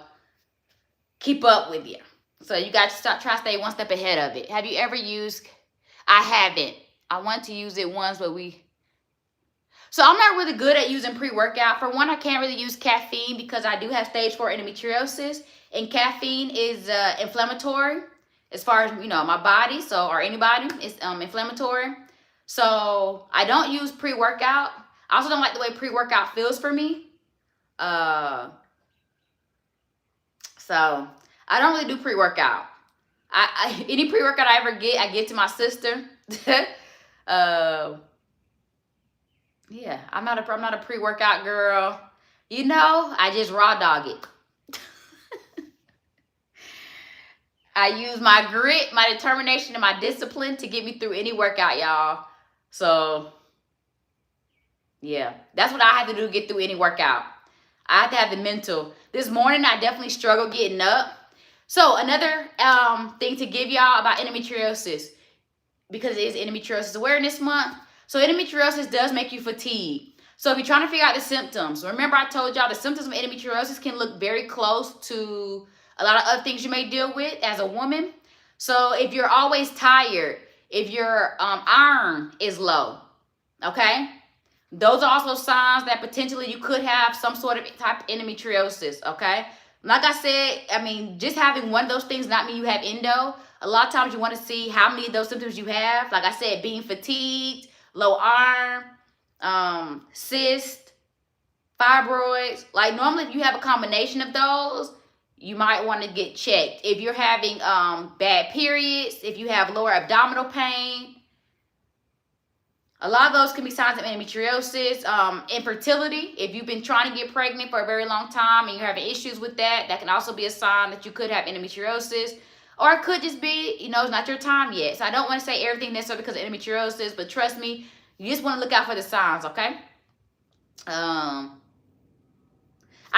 keep up with you. So you got to try to stay one step ahead of it. Have you ever used? I haven't. I want to use it once, but So I'm not really good at using pre-workout. For one, I can't really use caffeine because I do have stage 4 endometriosis, and caffeine is inflammatory as far as, you know, my body, or anybody, it's inflammatory. So I don't use pre-workout. I also don't like the way pre-workout feels for me. So I don't really do pre-workout. Any pre-workout I ever get, I give to my sister. Yeah, I'm not a pre-workout girl. You know, I just raw dog it. I use my grit, my determination, and my discipline to get me through any workout, y'all. So, yeah, that's what I have to do to get through any workout. I have to have the mental. This morning, I definitely struggled getting up. So, another thing to give y'all about endometriosis, because it is Endometriosis Awareness Month. So, endometriosis does make you fatigued. So, if you're trying to figure out the symptoms, remember I told y'all the symptoms of endometriosis can look very close to a lot of other things you may deal with as a woman. So, if you're always tired, if your iron is low, okay? Those are also signs that potentially you could have some sort of type of endometriosis, okay? Like I said, I mean, just having one of those things not mean you have endo. A lot of times you want to see how many of those symptoms you have. Like I said, being fatigued, low iron, cyst, fibroids. Like normally if you have a combination of those, you might want to get checked. If you're having bad periods, if you have lower abdominal pain, A lot of those can be signs of endometriosis. Infertility, if you've been trying to get pregnant for a very long time and you're having issues with that, that can also be a sign that you could have endometriosis. Or it could just be, you know, it's not your time yet. So I don't want to say everything necessarily because of endometriosis, but trust me, you just want to look out for the signs, okay? I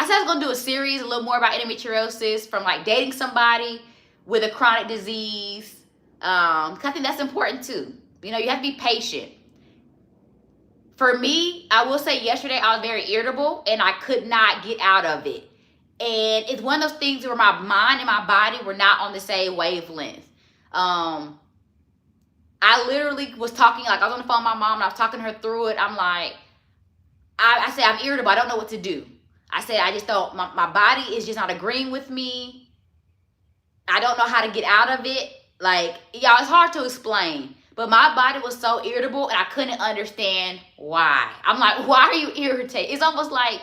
said I was going to do a series a little more about endometriosis, from like dating somebody with a chronic disease. I think that's important too. You know, you have to be patient. For me, I will say yesterday I was very irritable and I could not get out of it. And it's one of those things where my mind and my body were not on the same wavelength. I literally was talking, like I was on the phone with my mom and I was talking to her through it. I'm like, I said, I'm irritable. I don't know what to do. I said, I just don't, my body is just not agreeing with me. I don't know how to get out of it. Like, y'all, it's hard to explain. But my body was so irritable and I couldn't understand why. I'm like, why are you irritated? It's almost like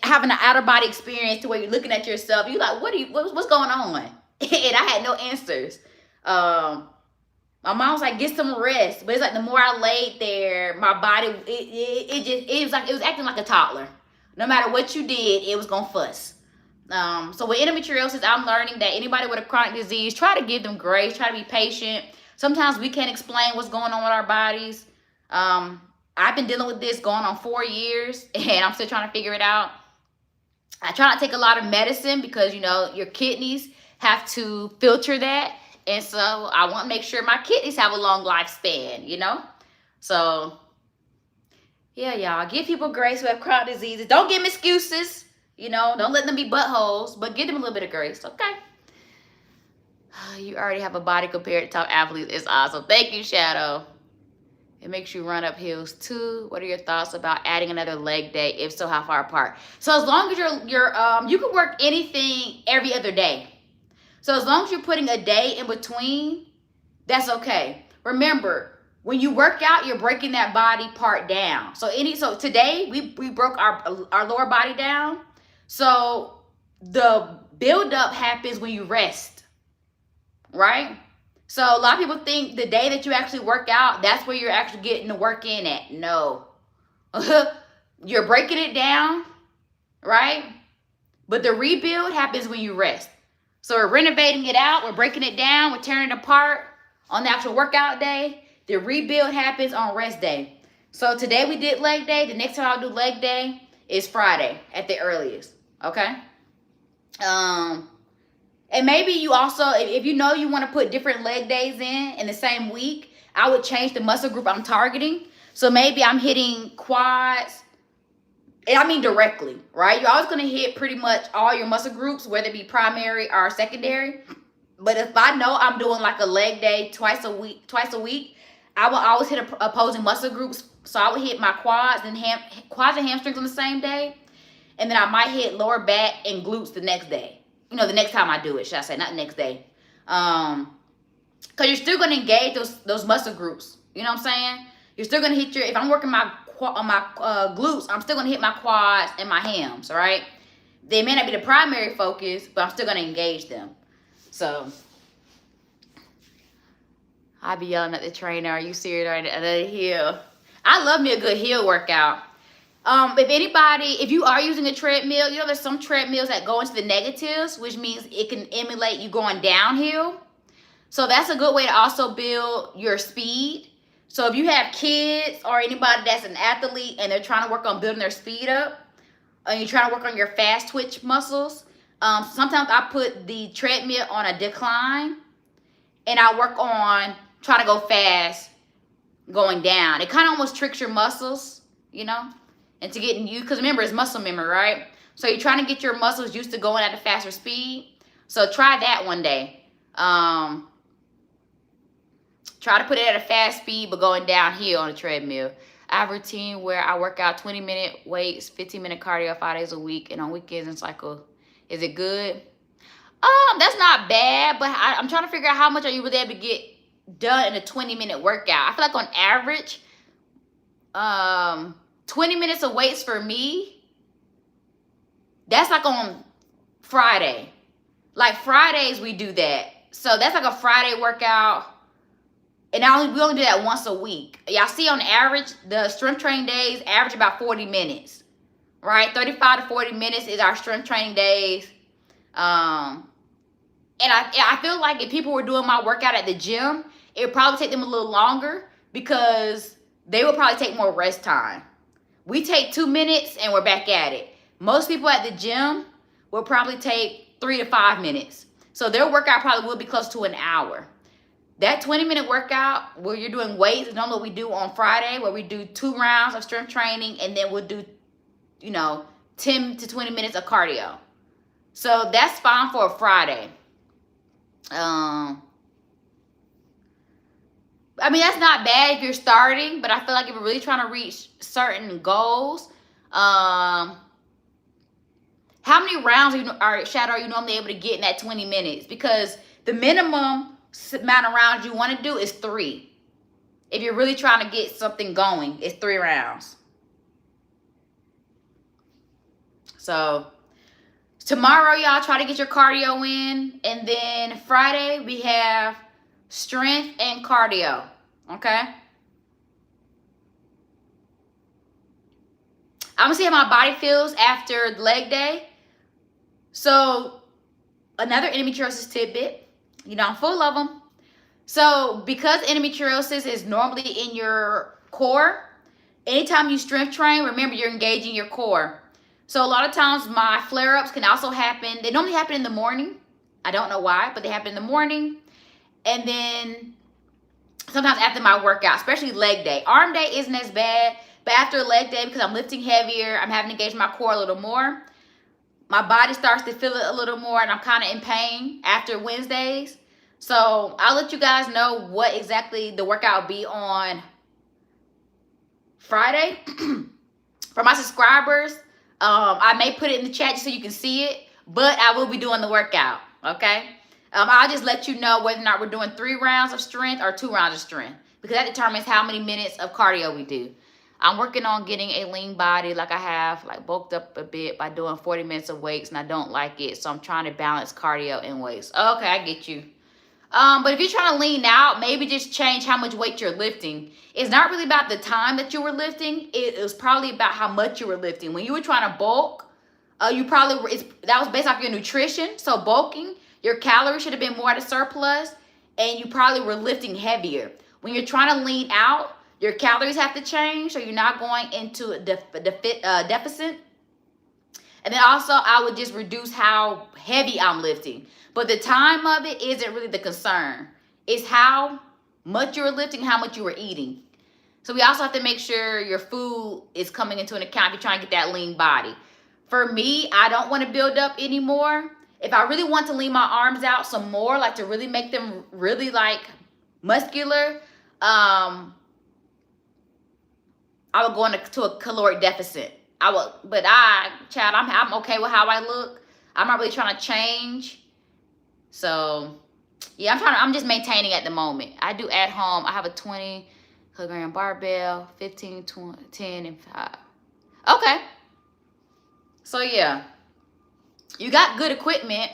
having an outer body experience to where you're looking at yourself. You're like, what's going on? And I had no answers. My mom was like, get some rest. But it's like the more I laid there, my body, it was acting like a toddler. No matter what you did, it was gonna fuss. So with endometriosis, I'm learning that anybody with a chronic disease, try to give them grace, try to be patient. Sometimes we can't explain what's going on with our bodies. I've been dealing with this going on 4 years, and I'm still trying to figure it out. I try not to take a lot of medicine because, you know, your kidneys have to filter that. And so I want to make sure my kidneys have a long lifespan, you know. So, yeah, y'all. Give people grace who have chronic diseases. Don't give them excuses. You know, don't let them be buttholes, but give them a little bit of grace, okay? You already have a body compared to top athletes. It's awesome. Thank you, Shadow. It makes you run up hills too. What are your thoughts about adding another leg day? If so, how far apart? So as long as you can work anything every other day. So as long as you're putting a day in between, that's okay. Remember, when you work out, you're breaking that body part down. So today we broke our lower body down. So the buildup happens when you rest. Right? So a lot of people think the day that you actually work out, that's where you're actually getting the work in at. No. You're breaking it down, right? But the rebuild happens when you rest. So we're renovating it out, we're breaking it down, we're tearing it apart on the actual workout day. The rebuild happens on rest day. So today we did leg day. The next time I'll do leg day is Friday at the earliest. Okay? And maybe you also, if you know you want to put different leg days in the same week, I would change the muscle group I'm targeting. So maybe I'm hitting quads, and I mean directly, right? You're always going to hit pretty much all your muscle groups, whether it be primary or secondary. But if I know I'm doing like a leg day twice a week, I will always hit opposing muscle groups. So I would hit my quads and hamstrings on the same day. And then I might hit lower back and glutes the next day. You know, the next time I do it, should I say, not the next day. Because you're still going to engage those muscle groups. You know what I'm saying? You're still going to hit if I'm working my glutes, I'm still going to hit my quads and my hams, all right? They may not be the primary focus, but I'm still going to engage them. So, I be yelling at the trainer, are you serious? Another heel. I love me a good heel workout. If you are using a treadmill, you know, there's some treadmills that go into the negatives, which means it can emulate you going downhill. So that's a good way to also build your speed. So if you have kids or anybody that's an athlete and they're trying to work on building their speed up, and you're trying to work on your fast twitch muscles, sometimes I put the treadmill on a decline and I work on trying to go fast going down. It kind of almost tricks your muscles, you know? And to get you, because remember, it's muscle memory, right? So you're trying to get your muscles used to going at a faster speed. So try that one day. Try to put it at a fast speed, but going downhill on a treadmill. I have a routine where I work out 20-minute weights, 15-minute cardio 5 days a week, and on weekends and cycle. Is it good? That's not bad, but I'm trying to figure out how much are you able to get done in a 20-minute workout. I feel like on average, 20 minutes of weights for me, that's like on Friday. Like Fridays we do that. So that's like a Friday workout. And we only do that once a week. Y'all see on average, the strength training days average about 40 minutes, right? 35 to 40 minutes is our strength training days. And I feel like if people were doing my workout at the gym, it would probably take them a little longer because they would probably take more rest time. We take 2 minutes and we're back at it. Most people at the gym will probably take 3 to 5 minutes. So their workout probably will be close to an hour. That 20-minute workout where you're doing weights is normally what we do on Friday, where we do 2 rounds of strength training and then we'll do, 10 to 20 minutes of cardio. So that's fine for a Friday. I mean, that's not bad if you're starting, but I feel like if you're really trying to reach certain goals, how many rounds are you normally able to get in that 20 minutes? Because the minimum amount of rounds you want to do is 3. If you're really trying to get something going, it's 3 rounds. So tomorrow, y'all try to get your cardio in. And then Friday, we have strength and cardio. Okay? I'm going to see how my body feels after leg day. So another endometriosis tidbit. I'm full of them. So because endometriosis is normally in your core, anytime you strength train, remember you're engaging your core. So a lot of times my flare-ups can also happen. They normally happen in the morning. I don't know why, but they happen in the morning. And then sometimes after my workout, especially leg day. Arm day isn't as bad, but after leg day, because I'm lifting heavier, I'm having to engage my core a little more. My body starts to feel it a little more, and I'm kind of in pain after Wednesdays. So I'll let you guys know what exactly the workout will be on Friday. For my subscribers, I may put it in the chat just so you can see it, but I will be doing the workout, okay? I'll just let you know whether or not we're doing 3 rounds of strength or 2 rounds of strength, because that determines how many minutes of cardio we do. I'm working on getting a lean body, like I have, bulked up a bit by doing 40 minutes of weights, and I don't like it, so I'm trying to balance cardio and weights. Okay, I get you. But if you're trying to lean out, maybe just change how much weight you're lifting. It's not really about the time that you were lifting. It was probably about how much you were lifting. When you were trying to bulk, that was based off your nutrition. So bulking, your calories should have been more at a surplus, and you probably were lifting heavier. When you're trying to lean out, your calories have to change, so you're not going into a deficit. And then also, I would just reduce how heavy I'm lifting. But the time of it isn't really the concern. It's how much you were lifting, how much you were eating. So we also have to make sure your food is coming into an account if you're trying to get that lean body. For me, I don't want to build up anymore. If I really want to lean my arms out some more, to really make them really muscular, I would go into a caloric deficit. I'm okay with how I look. I'm not really trying to change. So, yeah, I'm just maintaining at the moment. I do at home. I have a 20 kilogram barbell, 15, 20, 10, and 5. Okay. So, yeah. You got good equipment.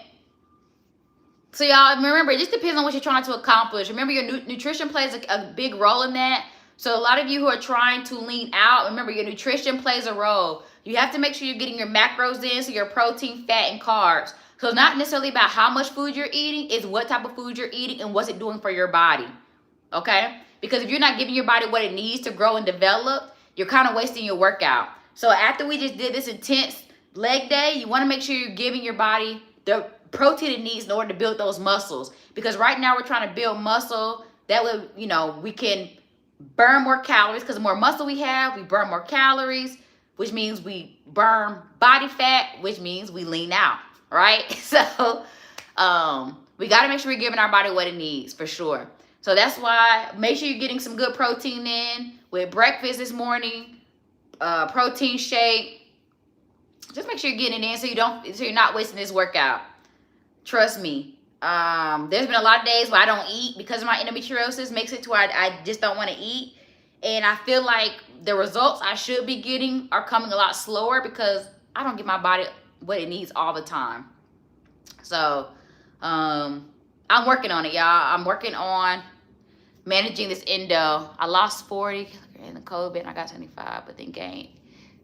So, y'all, remember, it just depends on what you're trying to accomplish. Remember, your nutrition plays a big role in that. So, a lot of you who are trying to lean out, remember, your nutrition plays a role. You have to make sure you're getting your macros in, so your protein, fat, and carbs. So it's not necessarily about how much food you're eating, it's what type of food you're eating and what's it doing for your body, okay? Because if you're not giving your body what it needs to grow and develop, you're kind of wasting your workout. So after we just did this intense leg day, you want to make sure you're giving your body the protein it needs in order to build those muscles. Because right now we're trying to build muscle. That way, we can burn more calories, because the more muscle we have, we burn more calories, which means we burn body fat, which means we lean out. Right? So, we got to make sure we're giving our body what it needs, for sure. So that's why make sure you're getting some good protein in with breakfast this morning, protein shake. Just make sure you're getting it in so you're not wasting this workout. Trust me. There's been a lot of days where I don't eat because of my endometriosis. Makes it to where I just don't want to eat. And I feel like the results I should be getting are coming a lot slower because I don't give my body what it needs all the time. So I'm working on it, y'all. I'm working on managing this endo. I lost 40 in the COVID, and I got 75, but then gained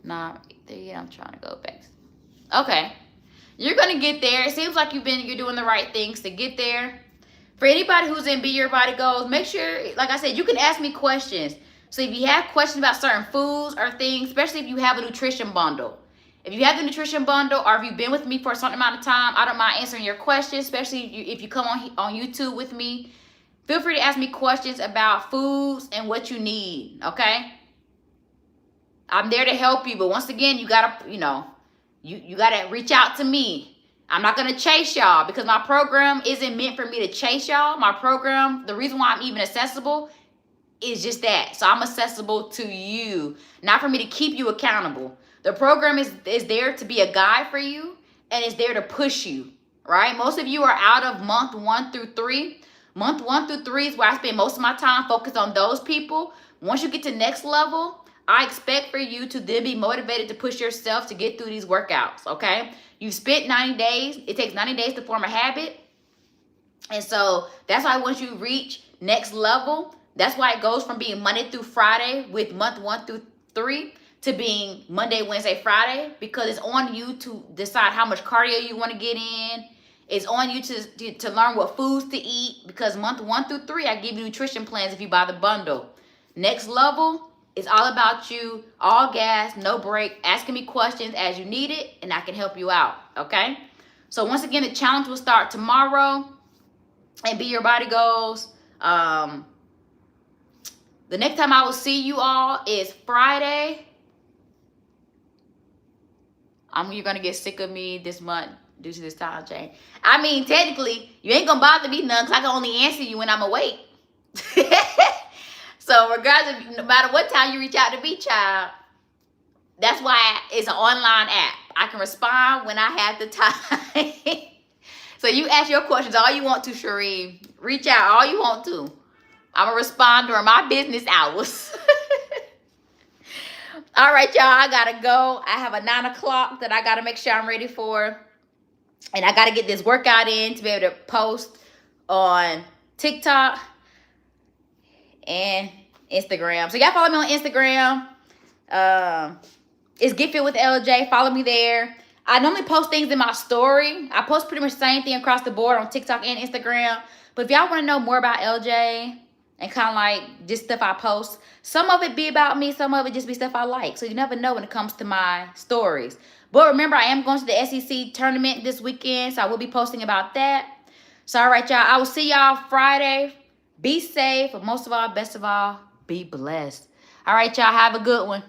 9. I'm trying to go back. Okay. You're going to get there. It seems like you're doing the right things to get there. For anybody who's in Be Your Body Goals, make sure, like I said, you can ask me questions. So if you have questions about certain foods or things, especially if you have a nutrition bundle. If you have the nutrition bundle, or if you've been with me for a certain amount of time, I don't mind answering your questions, especially if you come on YouTube with me. Feel free to ask me questions about foods and what you need, okay? I'm there to help you, but once again, you got to, you got to reach out to me. I'm not going to chase y'all, because my program isn't meant for me to chase y'all. My program, the reason why I'm even accessible is just that. So I'm accessible to you, not for me to keep you accountable. The program is there to be a guide for you, and it's there to push you, right? Most of you are out of month 1 through 3. Month 1 through 3 is where I spend most of my time focused on those people. Once you get to next level, I expect for you to then be motivated to push yourself to get through these workouts, okay? You've spent 90 days. It takes 90 days to form a habit. And so that's why once you reach next level, that's why it goes from being Monday through Friday with month 1 through 3 to being Monday, Wednesday, Friday, because it's on you to decide how much cardio you want to get in. It's on you to learn what foods to eat, because month 1 through 3, I give you nutrition plans if you buy the bundle. Next level, it's all about you, all gas, no break, asking me questions as you need it, and I can help you out, okay? So once again, the challenge will start tomorrow, and Be Your Body Goals. The next time I will see you all is Friday. You're going to get sick of me this month due to this time change. I mean, technically, you ain't going to bother me none, because I can only answer you when I'm awake. So regardless, no matter what time you reach out to me, child, that's why it's an online app. I can respond when I have the time. So you ask your questions all you want to, Sheree. Reach out all you want to. I'm going to respond during my business hours. All right, y'all, I got to go. I have a 9 o'clock that I got to make sure I'm ready for. And I got to get this workout in to be able to post on TikTok and Instagram. So y'all follow me on Instagram. It's Get Fit with LJ. Follow me there. I normally post things in my story. I post pretty much the same thing across the board on TikTok and Instagram. But if y'all want to know more about LJ and kind of like just stuff I post, some of it be about me, some of it just be stuff I like. So you never know when it comes to my stories. But remember, I am going to the SEC tournament this weekend, so I will be posting about that. So all right, y'all, I will see y'all Friday. Be safe, but most of all, best of all, be blessed. All right, y'all, have a good one.